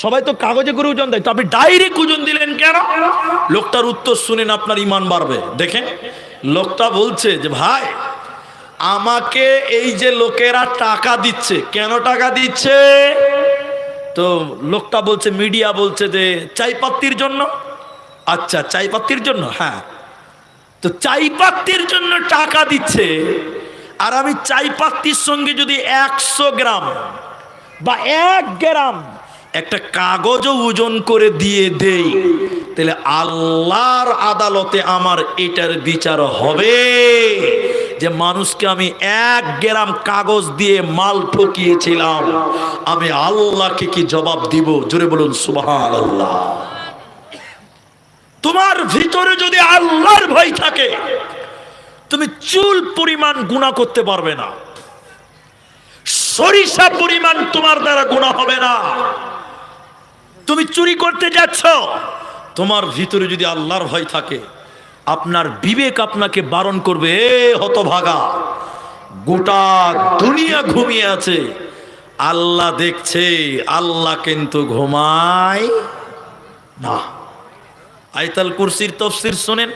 সবাই তো কাগজে করে ওজন দেয়, তো আপনি ডাইরেক্ট ওজন দিলেন কেন? লোকটার উত্তর শুনেন, আপনার ইমান বাড়বে। দেখেন, লোকটা বলছে যে ভাই, আমাকে এই যে লোকেরা টাকা দিচ্ছে, কেন টাকা দিচ্ছে? তো লোকটা বলছে, মিডিয়া বলছে যে চাই পাত্তির জন্য। আচ্ছা, চাই পাত্তির জন্য? হ্যাঁ। তো চাই পাত্তির জন্য টাকা দিচ্ছে, আর আমি চাই পাত্তির সঙ্গে যদি 100 গ্রাম বা 1 গ্রাম একটা কাগজও ওজন করে দিয়ে দেই, তাহলে আল্লাহর আদালতে আমার এটার বিচার হবে যে মানুষকে আমি 1 গ্রাম কাগজ দিয়ে মাল ঠকিয়েছিলাম, আমি আল্লাহকে কি জবাব দিব? জোরে বলুন সুবহানাল্লাহ। তোমার ভিতরে যদি আল্লাহর ভয় থাকে, তুমি চুল পরিমাণ গুনাহ করতে পারবে না, সরিষা পরিমাণ তোমার দ্বারা গুনাহ হবে না। তুমি চুরি করতে যাচ্ছ, তোমার ভিতরে যদি আল্লাহর ভয় থাকে, আপনার বিবেক আপনাকে বারণ করবে, এ হতভাগা, গোটা দুনিয়া ঘুমিয়ে আছে, আল্লাহ দেখছে, আল্লাহ কিন্তু ঘুমায় না। আয়াতুল কুরসির তাফসীর শুনেন,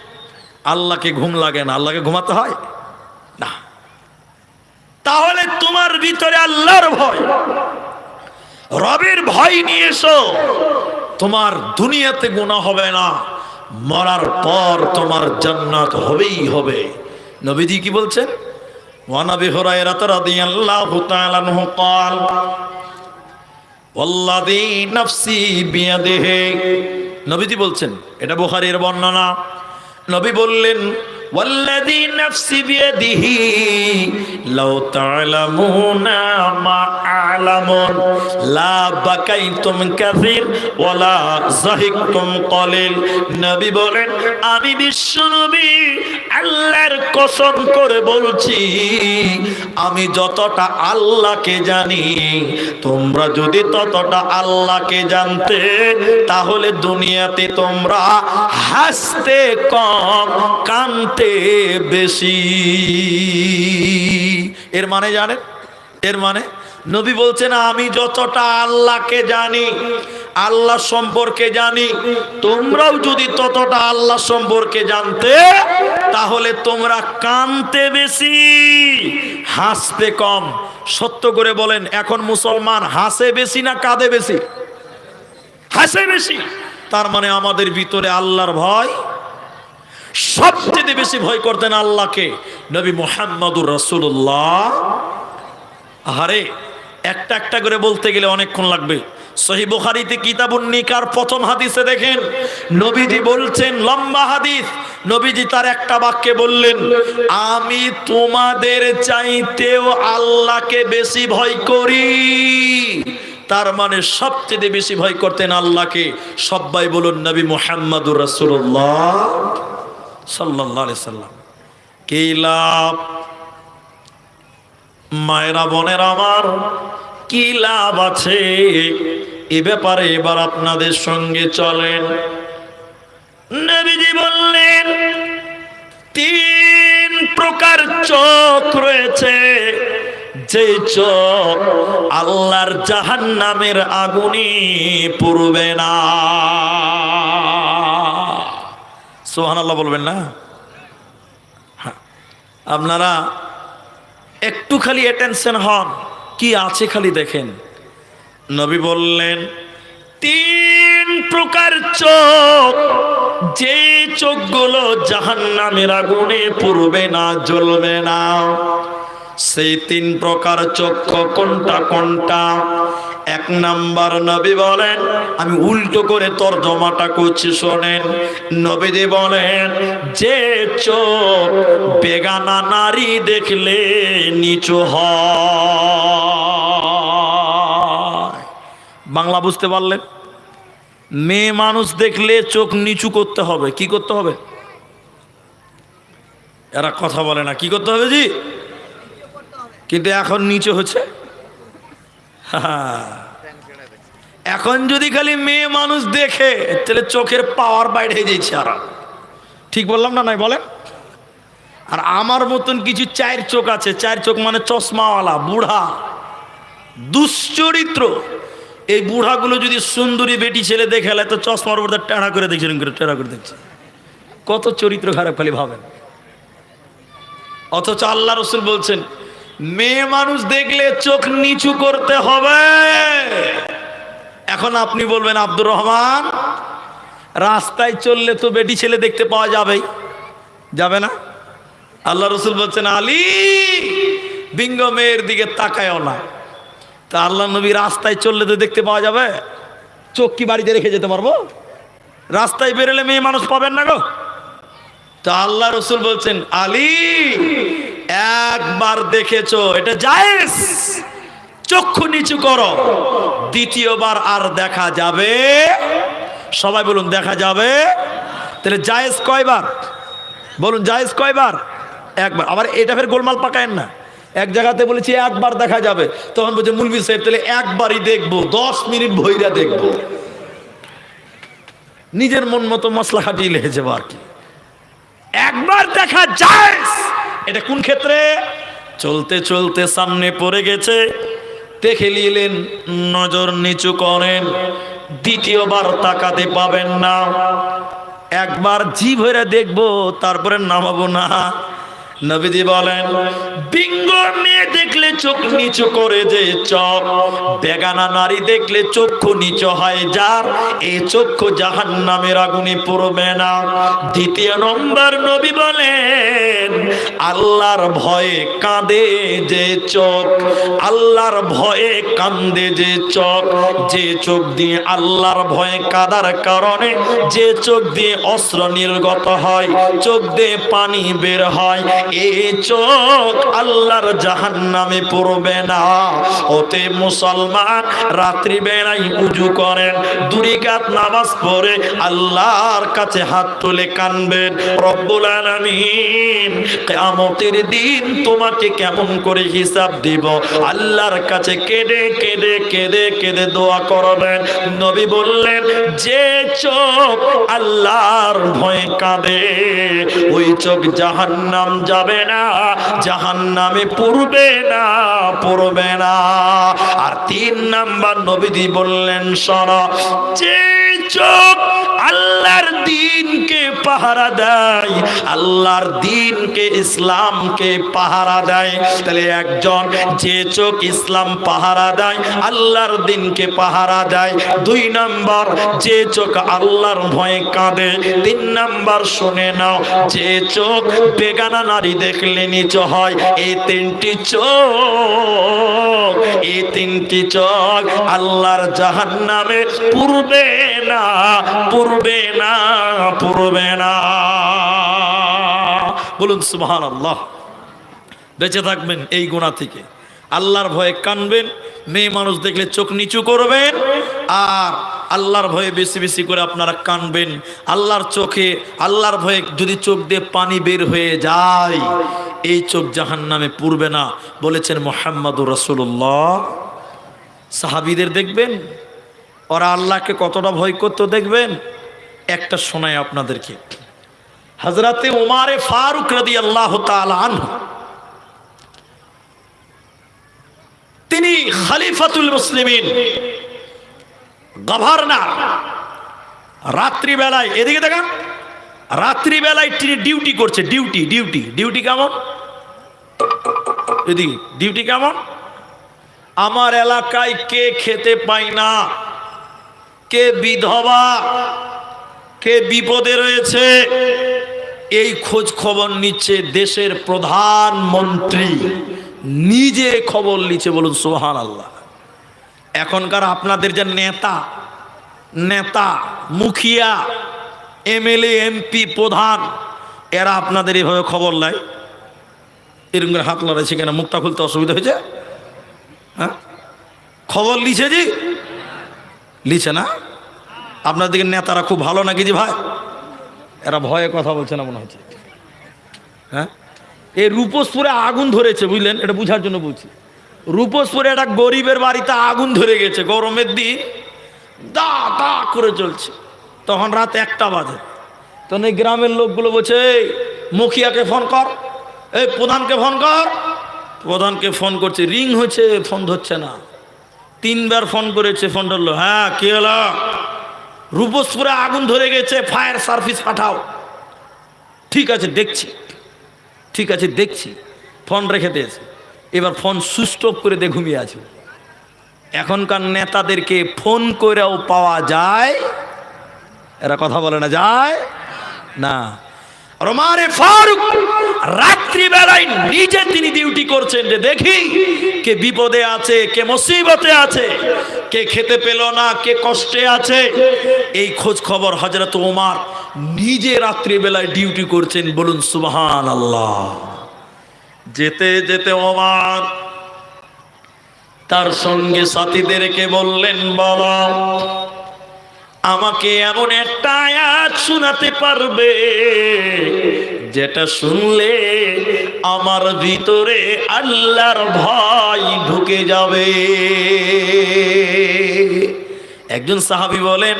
আল্লাহকে ঘুম লাগে না, আল্লাহকে ঘুমাতে হয় না। তাহলে তোমার ভিতরে আল্লাহর ভয়, রবের ভয় নিয়ে এসো, তোমার দুনিয়াতে গুনাহ হবে না, মরার পর তোমার জান্নাত হবেই হবে। নবীজি কি বলছেন? ওয়ান আবি হুরায়রা রাদিয়াল্লাহু তাআলা আনহু قال ওয়াল্লাযী নাফসি বিয়াদিহি, নবীজি বলছেন, এটা বুখারীর বর্ণনা। নবী বললেন, ওয়াল্লাযী নাফসি বিয়াদিহি লাউ তা'লামুনা মা আ'লামুন লা বাকাইতুম কাসীর ওয়ালা যাহিকতুম কলিল। নবী বলেন, আমি বিশ্বনবী আল্লাহর কসম করে বলছি, আমি যতটা আল্লাহকে জানি, তোমরা যদি ততটা আল্লাহকে জানতে, তাহলে দুনিয়াতে তোমরা হাসতে কম, কানতে বেশি। এর মানে জানেন? এর মানে নবী বলছেন, আমি যতটা আল্লাহকে জানি, আল্লাহ সম্পর্কে জানি, তোমরাও যদি ততটা আল্লাহ সম্পর্কে জানতে, তাহলে তোমরা কানতে বেশি, হাসতে কম। সত্য করে বলেন, এখন মুসলমান হাসে বেশি না কাঁদে বেশি? হাসে বেশি। তার মানে আমাদের ভিতরে আল্লাহর ভয়, সবচেয়ে বেশি ভয় করতেন আল্লাহকে নবী মুহাম্মদুর রাসূলুল্লাহ। আরে একটা একটা করে বলতে গেলে অনেকক্ষণ লাগবে। সহিহ বুখারীতে কিতাবুন নিকার প্রথম হাদিসে দেখেন, নবীজি বলছেন, লম্বা হাদিস, নবীজি তার একটা বাক্যে বললেন, আমি তোমাদের চাইতেও আল্লাহকে বেশি ভয় করি। তার মানে সবচেয়ে বেশি ভয় করতেন আল্লাহকে। সবাই বলুন নবী মুহাম্মদুর রাসূলুল্লাহ সাল্লাল্লাহু আলাইহি সাল্লাম। কি লাভ মায়েরা বোনের আমার, কি লাভ আছে এ ব্যাপারে এবার আপনাদের সঙ্গে চলেন। নবীজি বললেন, তিন প্রকার চোখ রয়েছে, যে চোখ আল্লাহর জাহান্নামের আগুনে পুড়বে না। সুবহানাল্লাহ বলবেন না? আপনারা একটু খালি অ্যাটেনশন হন, কি আছে খালি দেখেন। নবী বললেন, তিন প্রকার চোখ, যে চোখগুলো জাহান্নামের আগুনে পুড়বে না, জ্বলবে না। সেই তিন প্রকার চক্ষু কোনটা কোনটা? এক নাম্বার নবী বলেন, আমি উল্টো করে তরজমাটা করছি শোনেন। নবীজি বলেন, যে চোখ বেগানা নারী দেখলে নিচু হয়। বাংলা বুঝতে পারলেন? মেয়ে মানুষ দেখলে চোখ নিচু করতে হবে। কি করতে হবে? এরা কথা বলে না, কি করতে হবে জি? কিন্তু এখন নিচে হচ্ছে। এখন যদি খালি মেয়ে মানুষ দেখে, তাহলে চোখের পাওয়ার বাইরে হয়ে যাচ্ছে। আর ঠিক বললাম না? নাই বলেন। আর আমার মতন কিছু চার চোখ আছে, চার চোখ মানে চশমাওয়ালা বুড়া, দুশ্চরিত্র। এই বুড়াগুলো যদি সুন্দরী বেটি ছেলে দেখে এলে, তো চশমার উপর টেড়া করে দেখছে, টেড়া করে দেখছে। কত চরিত্র খারাপ খালি ভাবেন। অথচ আল্লাহ রসুল বলছেন, মেয়ে মানুষ দেখলে চোখ নিচু করতে হবে। এখন আপনি বলবেন, আব্দুর রহমান, রাস্তায় চললে তো বেটি ছেলে দেখতে পাওয়া যাবেই, যাবে না? আল্লাহ রসুল বলছেন, আলী, বিঙ্গ মেয়ের দিকে তাকায়ও না। তা আল্লাহ নবী রাস্তায় চললে তো দেখতে পাওয়া যাবে, চোখ কি বাড়িতে রেখে যেতে পারবো? রাস্তায় বেরোলে মেয়ে মানুষ পাবেন না গো। তা আল্লাহ রসুল বলছেন, আলী, একবার দেখেছো, এটা জায়েজ, চক্ষু নিচু করো, দ্বিতীয়বার আর দেখা যাবে? সবাই বলুন, দেখা যাবে। তাহলে জায়েজ কয়বার? বলুন, জায়েজ কয়বার? একবার। আবার এটা ফের গোলমাল পাকায়েন না। এক জায়গাতে বলেছি একবার দেখা যাবে, তখন বলছে মুলবি সাহেব, তাহলে একবারই দেখবো, 10 মিনিট ভইরা দেখবো। নিজের মন মতো মশলা খাটিয়ে লেগেছে আর কি। একবার দেখা যায়, এটা কোন ক্ষেত্রে? চলতে চলতে সামনে পড়ে গেছে, দেখে নিলেন, নজর নিচু করেন, দ্বিতীয়বার তাকাতে পাবেন না। একবার জি ভরে দেখবো, তারপরে নামাবো না। নবীজি বলেন, বিঙ্গ মেয়ে দেখলে চোখ নিচু করে যে চোখ, বেগানা নারী দেখলে চক্ষু নিচু হয় যার, এই চক্ষু জাহান্নামের আগুনে পড়বে না। দ্বিতীয় নম্বর নবী বলেন, আল্লাহর ভয়ে কাঁদে যে চোখ, আল্লাহর ভয়ে কান্দে যে চোখ, যে চোখ দিয়ে আল্লাহর ভয়ে কাঁদার কারণে যে চোখ দিয়ে অস্ত্র নির্গত হয়, চোখ দিয়ে পানি বের হয়, এই চোখ আল্লাহর জাহান্নামে পড়বে না। ওতে মুসলমান রাত্রি বেলায় উজু করেন, 2 রাকাত নামাজ পড়ে আল্লাহর কাছে হাত তুলে কানবেন, রব্বুল আলামিন কিয়ামতের দিন তোমাকে কেমন করে হিসাব দিব, আল্লাহর কাছে কেঁদে কেঁদে কেঁদে কেঁদে দোয়া করবেন। নবী বললেন, যে চোখ আল্লাহর ভয়ে কাঁদে ওই চোখ জাহান্নাম যাবে না, জাহান্নামে পড়বে না, পড়বে না। আর 3 নাম্বার নবীজি বললেন, শোনো, যে চোখ আল্লাহর দ্বীনকে পাহারা দেয়, আল্লাহর দ্বীনকে ইসলামকে পাহারা দেয়, তাহলে একজন যে চোখ ইসলাম পাহারা দেয়, আল্লাহর দ্বীনকে পাহারা দেয়, 2 নাম্বার যে চোখ আল্লাহর ভয়ে কাঁদে, 3 নাম্বার শুনে নাও, যে চোখ বেগানা নারী দেখলে নিচু হয়, এই 3টি চোখ, এই 3টি চোখ আল্লাহর জাহান্নামে পড়বে না, পড়বে না, পড়বে না। বলুন সুবহানাল্লাহ। বেঁচে থাকবেন এই গুনাহ থেকে, আল্লাহর ভয়ে কানবেন, মেয়ে মানুষ দেখলে চোখ নিচু করবেন, আর আল্লাহর ভয়ে বেশি বেশি করে আপনারা কানবেন। আল্লাহর চোখে, আল্লাহর ভয়ে যদি চোখ দিয়ে পানি বের হয়ে যায়, এই চোখ জাহান্নামে পড়বে না, বলেছেন মুহাম্মদুর রাসূলুল্লাহ। সাহাবীদের দেখবেন ওরা আল্লাহকে কতটা ভয় করতে, দেখবেন। একটা শোনায় আপনাদেরকে, হযরতে উমারে ফারুক রাদিয়াল্লাহু তাআলা আনহু, তিনি খলিফাতুল মুসলিমিন, গভর্নর। রাত্রিবেলায়, এদিকে দেখেন, রাত্রিবেলায় তিনি ডিউটি করছে, ডিউটি ডিউটি ডিউটি কেমন, এদিকে ডিউটি কেমন, আমার এলাকায় কে খেতে পায় না, কে বিধবা, কে বিপদে রয়েছে, এই খোঁজ খবর নিচ্ছে দেশের প্রধানমন্ত্রী, নিজে খবর নিচ্ছে। বলুন সুবহানাল্লাহ। এখনকার আপনাদের যে নেতা, নেতা মুখিয়া, এমএলএ এমপি প্রধান, এরা আপনাদের এইভাবে খবর নেয়, এরকম করে হাত লড়াইছে কেন, মুখটা খুলতে অসুবিধা হয়েছে? হ্যাঁ, খবর লিছে জি, লিছে না? আপনাদের নেতারা খুব ভালো নাকি জি ভাই? এরা ভয়ে কথা বলছে না মনে হচ্ছে। হ্যাঁ, এই রূপসপুরে আগুন ধরেছে, বুঝলেন? এটা বুঝার জন্য বলছি। রূপসপুরে একটা গরিবের বাড়িতে আগুন ধরে গেছে, গরমের দিন দা দা করে চলছে, তখন রাত 1টা বাজে। তখন এই গ্রামের লোকগুলো বলছে, এই মুখিয়াকে ফোন কর, এই প্রধানকে ফোন কর। প্রধানকে ফোন করছে, রিং হচ্ছে, ফোন ধরছে না। 3 বার ফোন করেছে, ফোন ধরলো। হ্যাঁ, কি হলো? রূপসপুরে আগুন ধরে গেছে, ফায়ার সার্ভিস পাঠাও। ঠিক আছে দেখছি, ঠিক আছে দেখছি। ফোন রেখে দিয়েছে। এবার ফোন সুইচ অফ করে দিয়ে ঘুমিয়ে আছে। এখনকার নেতাদেরকে ফোন করেও পাওয়া যায়, এরা কথা বলে না, যায় না। ওমরে ফারুক রাত্রিবেলায় নিজে তিনি ডিউটি করছেন, যে দেখি কে বিপদে আছে, কে মুসিবতে আছে, কে খেতে পেল না, কে কষ্টে আছে, এই খোঁজ খবর হযরত ওমর নিজে রাত্রিবেলায় ডিউটি করছেন। বলুন সুবহানাল্লাহ। যেতে যেতে ওমর তার সঙ্গে সাথীদেরকে বললেন, বলো আমাকে এমন একটা আয়াত শোনাতে পারবে যেটা শুনলে আমার ভিতরে আল্লাহর ভয় ঢুকে যাবে? একজন সাহাবী বলেন,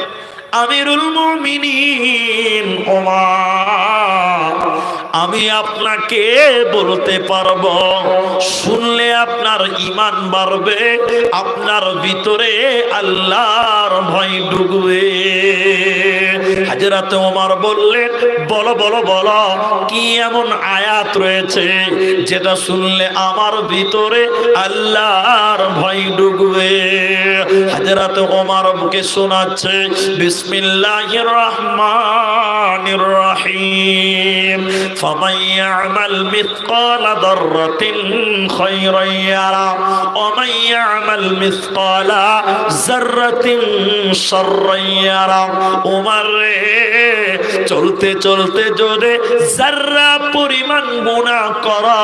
আমিরুল মুমিনিন ওমর, আমি আপনাকে বলতে পারবো, শুনলে আপনার ঈমান বাড়বে, আপনার ভিতরে আল্লাহর ভয় ঢুকবে। হযরত ওমর বললেন, বলো বলো বলো, কি এমন আয়াত রয়েছে যেটা শুনলে আমার ভিতরে আল্লাহর ভয় ঢুকবে? হযরত ওমর কে শোনাচ্ছে, বিসমিল্লাহির রহমানির রহিম, ফামান ইয়ামাল মিসকালা যাররাতিন খায়রান ইয়ারা ওয়া মান ইয়ামাল মিসকালা যাররাতিন শাররান ইয়ারা। ওমর রে, চলতে চলতে যদি যাররা পরিমাণ গুনাহ করো,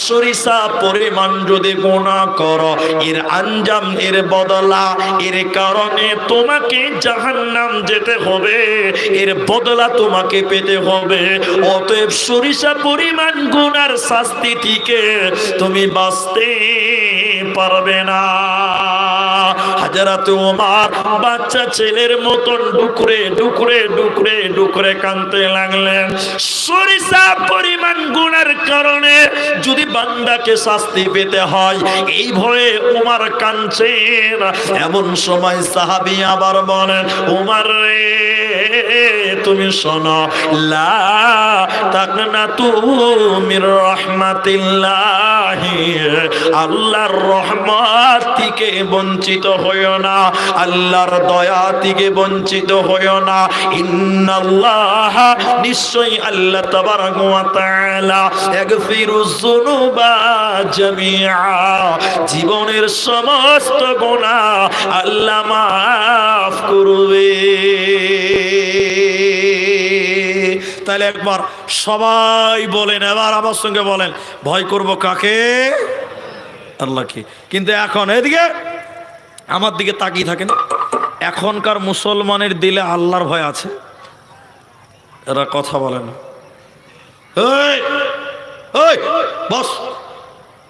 সরিষা পরিমাণ যদি গুনাহ করো, এর আঞ্জাম, এর বদলা, এর কারণে তোমাকে জাহান্নাম যেতে হবে, এর বদলা তোমাকে পেতে হবে। অতএব সরিষা পরিমাণ গুনার শাস্তি থেকে তুমি বাঁচতে পারবে না। হযরত ওমর বাচ্চা ছেলের মতন ডুকরে ডুকরে ডুকরে ডুকরে কাঁদতে লাগলেন। সরিষা পরিমাণ গুনার কারণে যদি বান্দাকে শাস্তি পেতে হয়, এই ভয়ে ওমর কাঁদছেন। এমন সময় সাহাবী আবার বলেন, ওমর রে, তুমি শোনো, লা তাকনাতু মির রাহমাতিল্লাহি, আল্লাহর রহমত থেকে বঞ্চিত হইও না, আল্লাহর দয়া থেকে বঞ্চিত হইও না। ইন্নাল্লাহ, নিশ্চয়ই আল্লাহ তাবারাকা ওয়া তাআলা, ইয়াগফিরুয যুনুবা জামিআ, জীবনের সমস্ত গুনাহ আল্লাহ মাফ করবে। তাহলে একবার সবাই বলেন, এবার আমার সঙ্গে বলেন, ভয় করব কাকে? আল্লাহকে। কিন্তু এখন এদিকে আমার দিকে তাকিয়ে থাকেন, এখনকার মুসলমানের দিলে আল্লাহর ভয় আছে? এরা কথা বলে না। এই এই বস,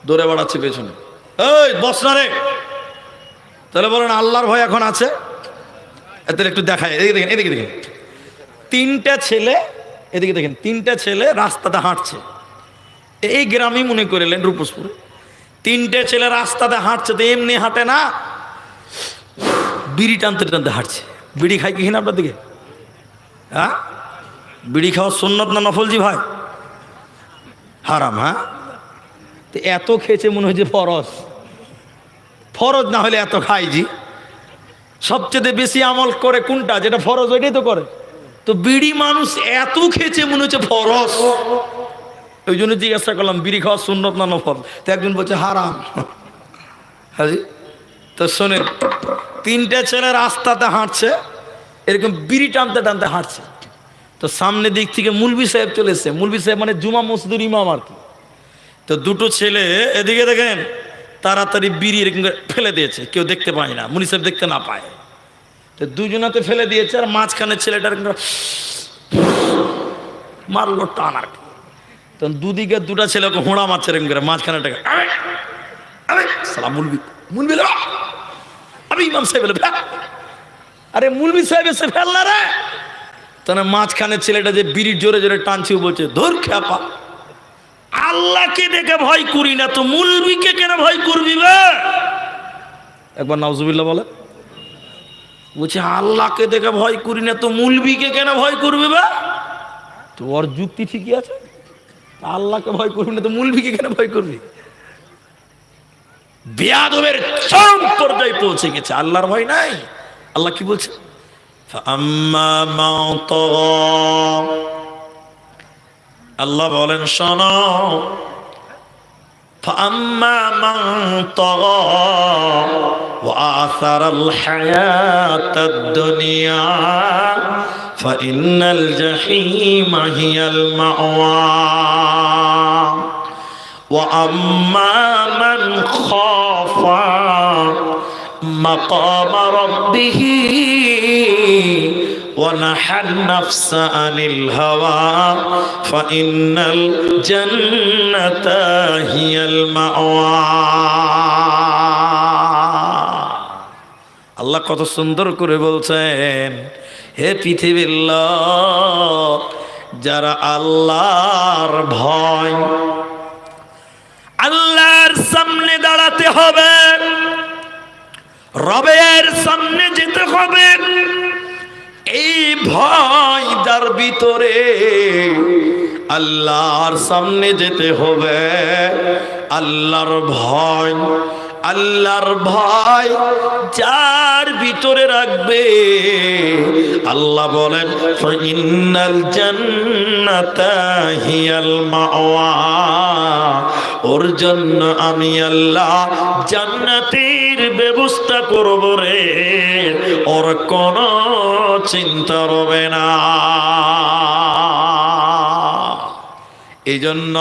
দৌড়ে বেড়াচ্ছে পেছনে, এই বস না রে। তাহলে বলেন আল্লাহর ভয় এখন আছে? তাহলে একটু দেখায়, এদিকে দেখেন, এদিকে দেখেন, তিনটা ছেলে, এদিকে দেখেন, তিনটা ছেলে রাস্তাতে হাঁটছে। এই গ্রামই মনে করিলেন রূপসপুরে, তিনটে ছেলে রাস্তাতে হাঁটছে, তো এমনি হাঁটে না, বিড়ি টানতে টানতে হাঁটছে। বিড়ি খাই কি না আপনার দিকে? হ্যাঁ, বিড়ি খাওয়া সুন্নত না নফলজি ভাই? হারাম। হ্যাঁ, তো এত খেয়েছে মনে হচ্ছে ফরজ। ফরজ না হলে এত খাইজি। সবচেয়ে বেশি আমল করে কোনটা? যেটা ফরজ ওইটাই তো করে। তো বিড়ি মানুষ এত খেয়েছে মনে হচ্ছে ফরজ। ওই জন্য জিজ্ঞাসা করলাম, বিড়ি খাওয়া সুন্নত না নফল? তো একজন বলছে হারাম। হাজি, তো শোনেন, তিনটা ছেলে রাস্তাতে হাঁটছে, এরকম বিড়ি টানতে টানতে হাঁটছে। তো সামনের দিক থেকে মুলবি সাহেব চলে এসছে। মুলবি সাহেব মানে জুমা মসজিদের ইমাম আর কি। তো দুটো ছেলে এদিকে দেখেন তাড়াতাড়ি বিড়ি এরকম ফেলে দিয়েছে, কেউ দেখতে পায় না, মুনি সাহেব দেখতে না পায়। তো দুজনাতে ফেলে দিয়েছে, আর মাঝখানে ছেলেটার মারলো টান আর কি। তখন দুদিকে দুটা ছেলেকে হোঁড়া মারছে এরকম করে, মাঝখানে টাকা মুলবি মুলবি আমি ইমাম সাহেব, আরে মুলবি সাহেব এসে ফেল না রে। তখন মাঝখানে ছেলেটা যে বিড়ির জোরে জোরে টানছে বলছে, ধর খেপা, আল্লাহকে দেখে ভয় করি না তো মুলবিকে কেন ভয় করবি বে? একবার নাউজুবিল্লাহ বলে। বলছে আল্লাহকে দেখে ভয় করি না তো মুলবিকে কেন ভয় করবি বে? তো ওর যুক্তি ঠিকই আছে, আল্লাহকে ভয় করবি না তো মুলবিকে কেন ভয় করবি? বেয়াদবের চরম পর্যায়ে পৌঁছে গেছে, আল্লাহর ভয় নাই। আল্লাহ কি বলছে? আল্লাহ বলেন শোনো, فأما من طغى وآثر الحياة الدنيا فإن الجحيم هي المأوى وأما من خاف مقام ربه ونحى النفس عن الهوى فإن الجنة هي المأوى। আল্লাহ কত সুন্দর করে বলছেন, হে পৃথিবীর লোক, যারা আল্লাহর ভয়, আল্লাহর সামনে দাঁড়াতে হবে, রবের সামনে যেতে হবে, এই ভয় যার ভিতরে, আল্লাহর সামনে যেতে হবে, আল্লাহর ভয়, আল্লাহর ভয় যার ভিতরে রাখবে, আল্লাহ বলেন ফাইনাল জান্নাতা হিয়াল মাওয়া, ওর জন্য আমি আল্লাহ জান্নাতের ব্যবস্থা করব রে, ওর কোনো চিন্তা হবে না। এই জন্য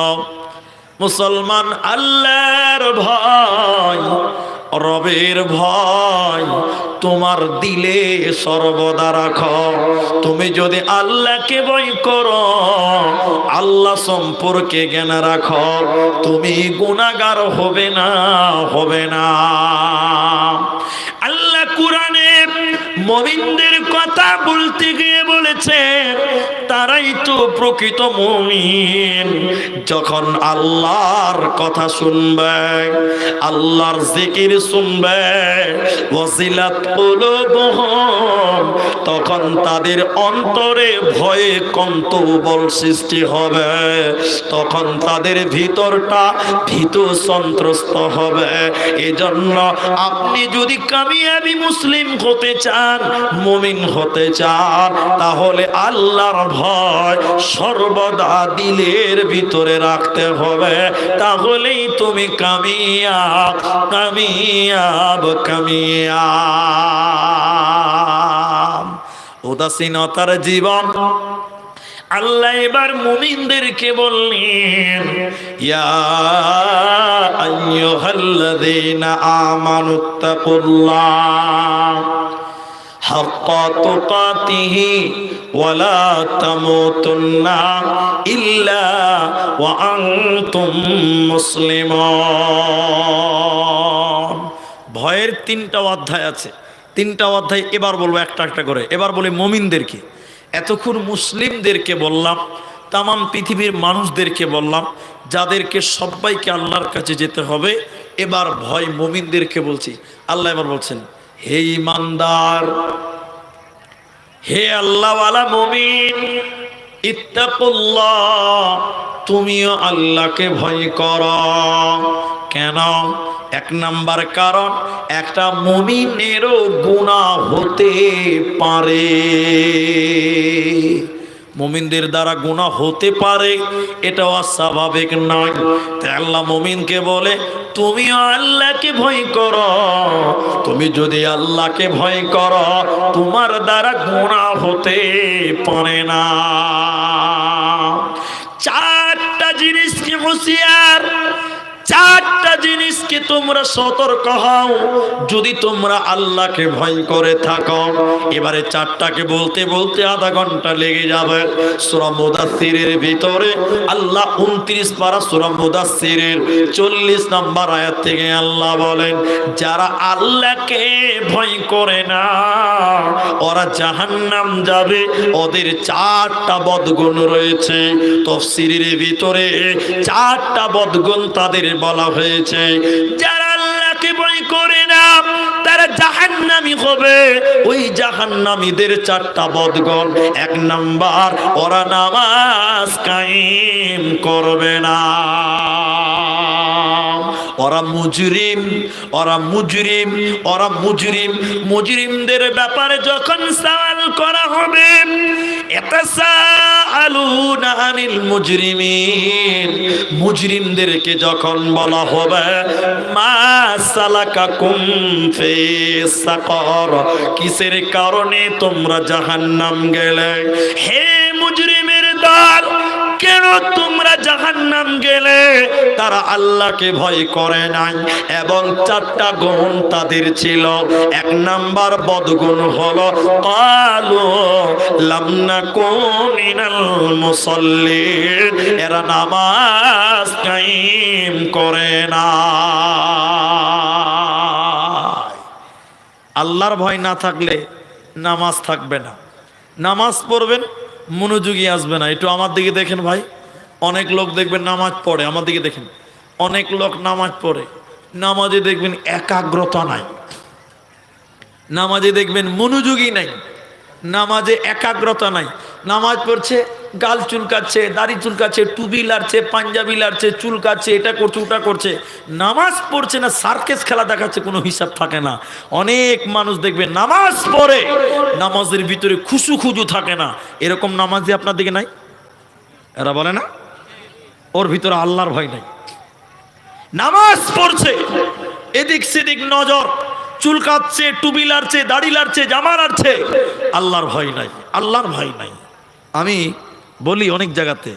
মুসলমান আল্লাহর ভয়, রবের ভয় তোমার দিলে সর্বদা রাখো। তুমি যদি আল্লাহকে ভয় করো, আল্লাহ সম্পর্কে জ্ঞান রাখো, তুমি গুনাহগার হবে না, হবে না। আল্লাহ কুরআনে মুমিনদের কথা বলতে গিয়ে বলেছে তারাই তো প্রকৃত মুমিন, যখন আল্লাহর কথা শুনবে, আল্লাহর জিকির শুনবে, ওয়াজিলাত কুলুবুহুম, তখন তাদের অন্তরে ভয়ে কম্পন সৃষ্টি হবে, তখন তাদের ভিতরটা ভীত সন্ত্রস্ত হবে। এজন্য আপনি যদি কামিয়াবি মুসলিম হতে চান, মুমিন হতে চান, তাহলে আল্লাহর ভয় সর্বদা দিলের ভিতরে রাখতে হবে, তাহলেই তুমি কামিয়াব, কামিয়াব, কামিয়াব। উদাসীনতার জীবন, আল্লাহ এবার মুমিনদেরকে বললেন ইয়া আইয়ুহাল্লাযীনা আমানুত্তাকুল্লাহ হাক্কা তুকাতিহি ওয়া লা তামুতুন্না ইল্লা ওয়া আনতুম মুসলিমুন। ভয়ের তিনটা অধ্যায় আছে, তিনটা অধ্যায় এবার বলবো একটা একটা করে। এবার বলি মুমিনদেরকে, এতক্ষণ মুসলিমদেরকে বললাম, তামাম পৃথিবীর মানুষদেরকে বললাম, যাদেরকে সবাইকে আল্লাহর কাছে যেতে হবে। এবার ভয় মুমিনদেরকে বলছি। আল্লাহ এবার বলছেন হে ঈমানদার, হে আল্লাহওয়ালা মুমিন, ইত্তাকুল্লাহ, তুমিও আল্লাহকে ভয় করো। কেন? এক নাম্বার কারণ, একটা মুমিনেরও গুনাহ হতে পারে, মুমিনদের দ্বারা গুনাহ হতে পারে, এটাও অস্বাভাবিক নয়। তাই আল্লাহ মুমিনকে বলে তুমিও আল্লাহকে ভয় করো। তুমি যদি আল্লাহকে ভয় করো, তোমার দ্বারা গুনাহ হতে পারে না। চারটা জিনিসকে হুঁশিয়ার, চারটা জিনিসকে তোমরা সতর্ক হও যদি তোমরা আল্লাহকে ভয় করে থাকো। এবারে চারটাকে বলতে বলতে আধা ঘন্টা লেগে যাবে। সূরা মুদাসসিরের ভিতরে আল্লাহ 29 পারা সূরা মুদাসসিরের 40 নম্বর আয়াত থেকে আল্লাহ বলেন যারা আল্লাহকে ভয় করে না ওরা জাহান্নাম যাবে, ওদের চারটা বদগুণ রয়েছে। তাফসীরের ভিতরে চারটা বদগুণ তাদের বলা হয়েছে। যারা আল্লাহকে ভয় করে না তারা জাহান্নামী হবে। ওই জাহান্নামীদের চারটা বদগুণ, এক নাম্বার ওরা নামাজ কায়েম করবে না, ওরা মুজরিম, ওরা মুজরিম, ওরা মুজরিম। মুজরিমদের ব্যাপারে যখন সওয়াল করা হবে ইয়াতাসাআলুনা আনিল মুজরিমিন, মুজরিমদেরকে যখন বলা হবে মা সালাকাকুম ফি সাকর, কিসের কারণে তোমরা জাহান্নাম গেলে? হে মুজরিমের দল, কেন তোমরা জাহান্নাম গেলে? তারা আল্লাহকে ভয় করে নাই এবং চারটা গুণ তাদের ছিল। এক নাম্বার বদগুণ হলো ক্বালু লাম নাকুন মিনাল মুসাল্লিন, এরা নামাজ কায়েম করে না। আল্লাহর ভয় না থাকলে নামাজ থাকবে না। নামাজ পড়বেন, মনোযোগী আসবে না। একটু আমার দিকে দেখেন ভাই, অনেক লোক দেখবেন নামাজ পড়ে, আমার দিকে দেখেন, অনেক লোক নামাজ পড়ে, নামাজে দেখবেন একাগ্রতা নাই, নামাজে দেখবেন মনোযোগী নাই। নামাজে একাগ্রতা নাই, নামাজ পড়ছে, গাল চুলকাচ্ছে, দাড়ি চুলকাচ্ছে, টুপি লাড়ছে, পাঞ্জাবি লাড়ছে, চুলকাচ্ছে, এটা করছে ওটা করছে, নামাজ পড়ছে না, সার্কেস খেলা দেখাচ্ছে, কোনো হিসাব থাকে না। অনেক মানুষ দেখবে নামাজ পড়ে, নামাজের ভিতরে খুশু খুজু থাকে না। এরকম নামাজি আপনার দিকে নাই? এরা বলে না ওর ভিতরে আল্লাহর ভয় নাই। নামাজ পড়ছে, এদিক সেদিক নজর, চুলকাচ্ছে, টুপি লাড়ছে, দাড়ি লাড়ছে, জামা লাড়ছে, আল্লাহর ভয় নাই, আল্লাহর ভয় নাই। আমি বলি অনেক জায়গাতে,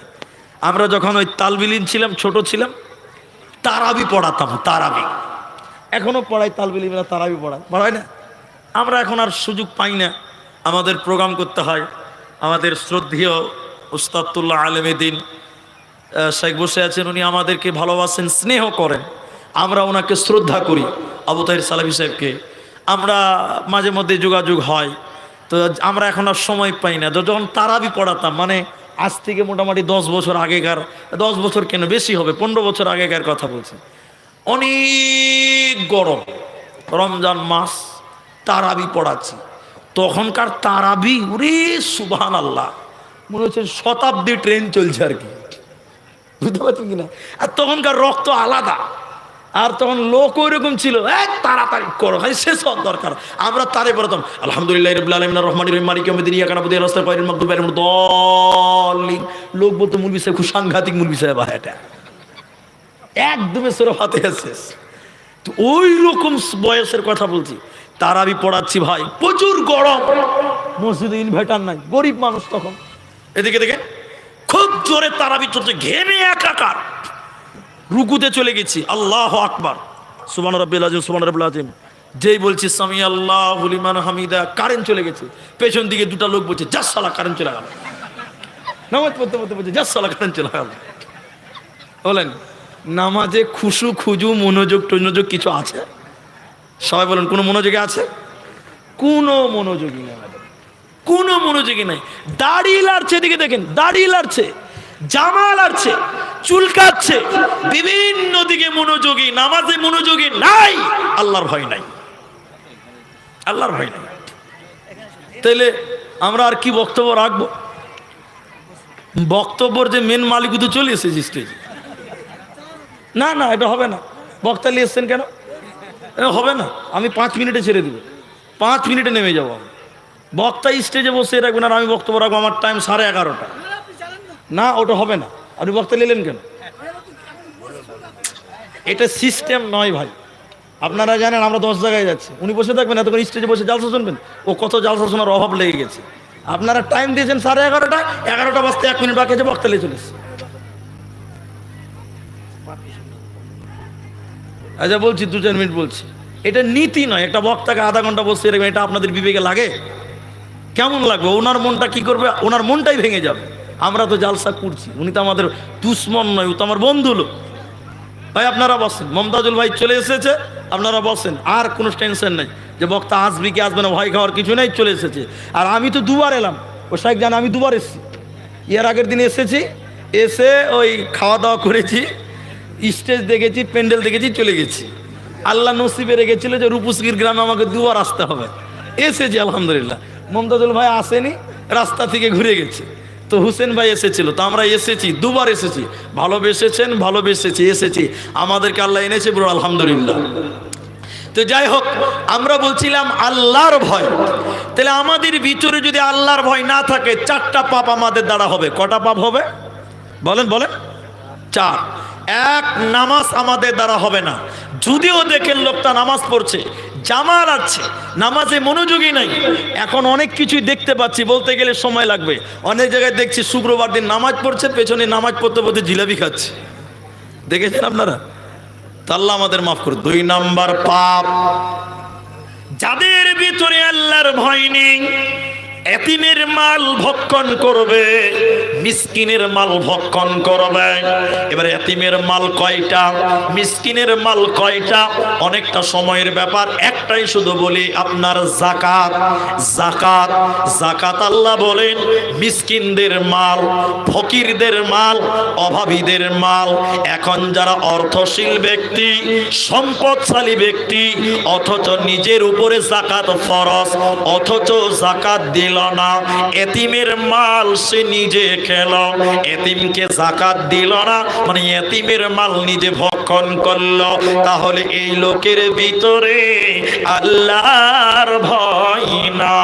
আমরা যখন ওই তালবিলিন ছিলাম, ছোট ছিলাম, তারাবি পড়াতাম, তারাবি এখনো পড়াই, তালবিলিনরা তারাবি পড়ায় না। আমরা এখন আর সুযোগ পাই না, আমাদের প্রোগ্রাম করতে হয়। আমাদের শ্রদ্ধেয় উস্তাদুল্লাহ আলেমেদ্দিন শেখ বসে আছেন, উনি আমাদেরকে ভালোবাসেন, স্নেহ করেন, আমরা ওনাকে শ্রদ্ধা করি। আবু তাহির সালাফি সাহেবকে আমরা মাঝে মধ্যে যোগাযোগ হয়। তো আমরা এখন আর সময় পাই না। যখন তারাবি পড়াতাম, মানে আজ থেকে মোটামুটি 10 বছর আগেকার, 10 বছর কেন বেশি হবে, 15 বছর আগেকার কথা বলছি। অনেক গরম, রমজান মাস, তারাবি পড়াচ্ছি। তখনকার তারাবি, ওরে সুবহানাল্লাহ, মনে হচ্ছে শতাব্দী ট্রেন চলছে আর কি, বুঝতে পারছেন কিনা। আর তখনকার রক্ত আলাদা, আর তখন লোক ওইরকম ছিল, তাড়াতাড়ি করো, ভাই শেষ হওয়ার দরকার। আমরা তারে বলতাম আলহামদুলিল্লাহ রাব্বিল আলামিন আর রহমানির রহিম মালিকি ইয়াউমিদ্দিন ইয়াকা না'বুদু ওয়া ইয়্যাকা নাস্তাঈন মাগদুবি আলাইহিম ওয়াদ-দাল্লিন। লোক বলতো মুলবি সাহেব খুব সাংঘাতিক মুলবি সাহেব, এটা একদমই সূরা ফাতিহা শেষ। তো ওই রকম বয়সের কথা বলছি, তারাবি পড়াচ্ছি ভাই, প্রচুর গরম, মসজিদে ইনভার্টার নাই, গরিব মানুষ তখন। এদিকে দেখে খুব জোরে তারাবি চলছে, ঘেমে একাকার। রুকুতে চলে গেছি, আল্লাহু আকবার, সুবহান রাব্বিল আযীম, সুবহান রাব্বিল আযীম, যেই বলছি সামি আল্লাহু লিমান হামিদা, কারেন্ট চলে গেছে। পেছন দিকে দুটো লোক বলছে যা শালা কারেন্ট চলে গেল। নামাজ পড়তে পড়তে বলছে যা শালা কারেন্ট চলে গেল। বলেন নামাজে খুশু খুজু মনোযোগ টনোযোগ কিছু আছে? সবাই বলেন কোনো মনোযোগী আছে? কোনো মনোযোগী নেই, কোনো মনোযোগী নাই। দাড়ি লাড়ছে, দিকে দেখেন দাড়ি লাড়ছে, জামা লাড়ছে, চুলকাচ্ছে, বিভিন্ন দিকে মনোযোগী, নামাজে মনোযোগী নাই, আল্লাহর ভয় নাই, আল্লাহর ভয় নাই। তাইলে আমরা আর কি বক্তব্য রাখবো? বক্তব্যের যে মেন মালিক তো চলে এসেছে স্টেজে। না না, এটা হবে না। বক্তা নিয়ে এসছেন কেন? হবে না, আমি 5 মিনিটে ছেড়ে দিব, 5 মিনিটে নেমে যাবো আমি। বক্তা স্টেজে বসে রাখবেন আর আমি বক্তব্য রাখবো, আমার টাইম 11:30। না, ওটা হবে না। আপনি বক্তা নিলেন কেন? এটা সিস্টেম নয় ভাই। আপনারা জানেন আমরা 10 জায়গায় যাচ্ছি, উনি বসে থাকবেন এতক্ষণ স্টেজে বসে জালসা শুনবেন, ও কত জালসা শোনার অভাব লেগে গেছে। আপনারা টাইম দিয়েছেন 11:30, 11টা বাজতে 1 মিনিট বাকি আছে, বক্তা নিয়ে চলে এসছে। আচ্ছা বলছি, 2-4 মিনিট বলছি। এটা নীতি নয়, একটা বক্তাকে আধা ঘন্টা বসে রাখবেন, এটা আপনাদের বিবেকে লাগে? কেমন লাগবে? ওনার মনটা কি করবে? ওনার মনটাই ভেঙে যাবে। আমরা তো জালসা করছি, উনি তো আমাদের দুশ্মন নয়, ও তো আমার বন্ধু লোক। ভাই আপনারা বসেন, মমতাজুল ভাই চলে এসেছে, আপনারা বসেন, আর কোনো টেনশন নেই যে বক্তা আসবে কি আসবে না, ভয় খাওয়ার কিছু নেই, চলে এসেছে। আর আমি তো 2বার এলাম, ও শাইখ জানে আমি 2বার এসেছি। এর আগের দিন এসেছি, এসে ওই খাওয়া দাওয়া করেছি, স্টেজ দেখেছি, প্যান্ডেল দেখেছি, চলে গেছি। আল্লাহ নসিবে রেখেছিল যে রূপসগির গ্রামে আমাকে 2বার আসতে হবে, এসেছি আলহামদুলিল্লাহ। মমতাজুল ভাই আসেনি, রাস্তা থেকে ঘুরে গেছে। তো হুসেন ভাই এসেছিল, তো আমরা এসেছি, 2বার এসেছি। ভালোবেসেছেন, ভালোবেসেছি, এসেছি, আমাদেরকে আল্লাহ এনেছে বড় আলহামদুলিল্লাহ। তো যাই হোক, আমরা বলছিলাম আল্লাহর ভয়। তাহলে আমাদের ভিতরে যদি আল্লাহর ভয় না থাকে, 4টা পাপ আমাদের দ্বারা হবে। কটা পাপ হবে বলেন বলেন? 4। 1, নামাজ আমাদের দ্বারা হবে না। যদিও দেখেন লোকটা নামাজ পড়ছে, জামা লাড়ছে, নামাজে মনোযোগী নাই। এখন অনেক কিছুই দেখতে পাচ্ছি, বলতে গেলে সময় লাগবে। অনেক জায়গায় দেখছি শুক্রবার দিন নামাজ পড়ছে, পেছনে নামাজ পড়তে পড়তে জিলাপি খাচ্ছে, দেখেছেন আপনারা? তা আল্লাহ আমাদের মাফ করে। 2 নাম্বার পাপ, যাদের ভিতরে আল্লাহর ভয় নেই, এতিমের মাল ভক্ষণ করবে, মিসকিনের মাল ভক্ষণ করবে। এবারে এতিমের মাল কয়টা, মিসকিনের মাল কয়টা? অনেকটা সময়ের ব্যাপার, একটাই শুধু বলি, আপনার যাকাত। যাকাত, যাকাত আল্লাহ বলেন মিসকিনদের মাল, ফকিরদের মাল, অভাবীদের মাল। এখন যারা অর্থশীল ব্যক্তি, সম্পদশালী ব্যক্তি, অথচ নিজের উপরে যাকাত ফরজ, অথচ যাকাত দিল দিল না, এতিমের মাল সে নিজে খেল, এতিমকে যাকাত দিল না, মানে এতিমের মাল নিজে ভক্ষণ করলো, তাহলে এই লোকের ভিতরে আল্লাহর ভয় না।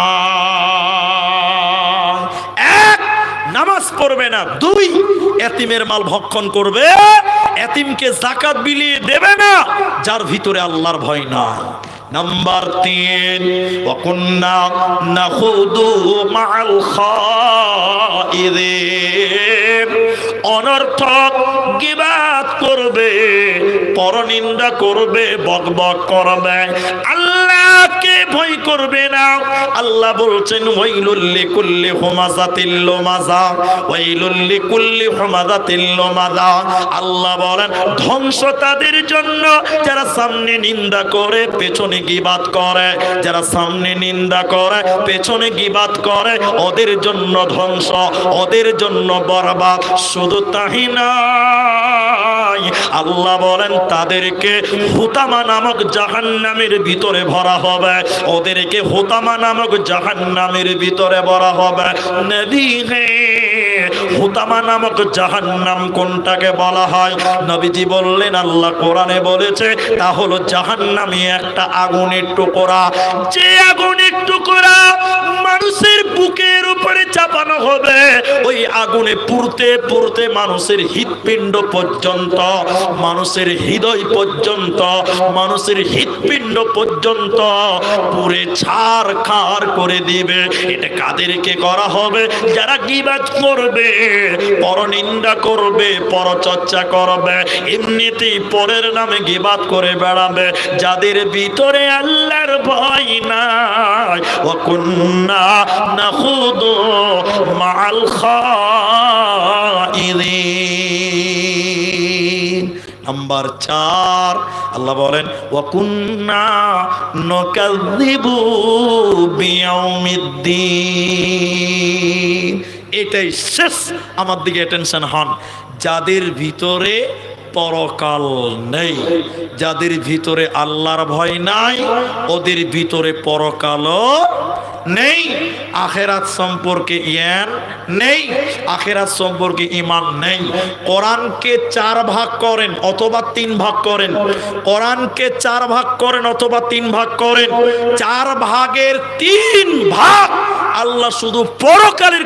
এক, নামাজ পড়বে না। দুই, এতিমের মাল ভক্ষণ করবে, এতিমকে যাকাত বিলিয়ে দেবে না, যার ভিতরে আল্লাহর ভয় না। নাম্বার 3, ওয়াকুন্না নাখুদু মাআল খাইদিন, অনর্থক গীবাত করবে, পরনিন্দা করবে, বকবক করবে, আল্লাহকে ভয় করবে না। আল্লাহ বলছেন ওয়াইলুল লিকুল্লি হুমাযাতিল লুমাযা, ওয়াইলুল লিকুল্লি হুমাযাতিল লুমাযা। আল্লাহ বলেন ধ্বংস তাদের জন্য যারা সামনে নিন্দা করে পেছনে গীবাত করে, যারা সামনে নিন্দা করে পেছনে গীবাত করে, ওদের জন্য ধ্বংস, ওদের জন্য বরবাদ। শুধু তাই নয়, আল্লাহ বলেন তাদেরকে হুতামা নামক জাহান্নামের ভিতরে ভরা হবে, ওদেরকে হুতামা নামক জাহান্নামের ভিতরে ভরা হবে। নবী হে, হুতামা নামক জাহান্নাম কোনটাকে বলা হয়? নবীজি বললেন, আল্লাহ কোরআনে বলেছে তা হলো জাহান্নামী একটা আগুনের টুকরা, যে আগুনের টুকরা মানুষের বুকের উপরে চাপানো হবে, ওই আগুনে পুড়তে পুড়তে মানুষের হৃৎপিণ্ড পর্যন্ত, মানুষের হৃদয় পর্যন্ত, মানুষের হৃৎপিণ্ড পর্যন্ত পুড়ে ছারখার করে দিবে। এটা কাদেরকে করা হবে? যারা গীবাত করবে, পরনিন্দা করবে, পরচর্চা করবে, এমনিতেই পরের নামে গীবাত করে বেড়াবে, যাদের ভিতরে আল্লাহর ভয় নাই। ওয়াকুন্না নাখুদু মাআল খাইদিন। নাম্বার 4, আল্লাহ বলেন ওয়াকুন্না নুকাযযিবু বিয়াউমিদ্দিন। এটাই শেষ। আমার দিকে অ্যাটেনশন হন। যাদের ভিতরে পরকাল নেই, যাদের ভিতরে আল্লাহর ভয় নাই, ওদের ভিতরে পরকালও নেই, আখেরাত সম্পর্কে জ্ঞান নেই, আখেরাত সম্পর্কে ঈমান নেই। কোরআনকে 4 ভাগ করেন অথবা 3 ভাগ করেন, কোরআনকে 4 ভাগ করেন অথবা 3 ভাগ করেন, 4 ভাগের 3 ভাগ আল্লাহ শুধু পরকালের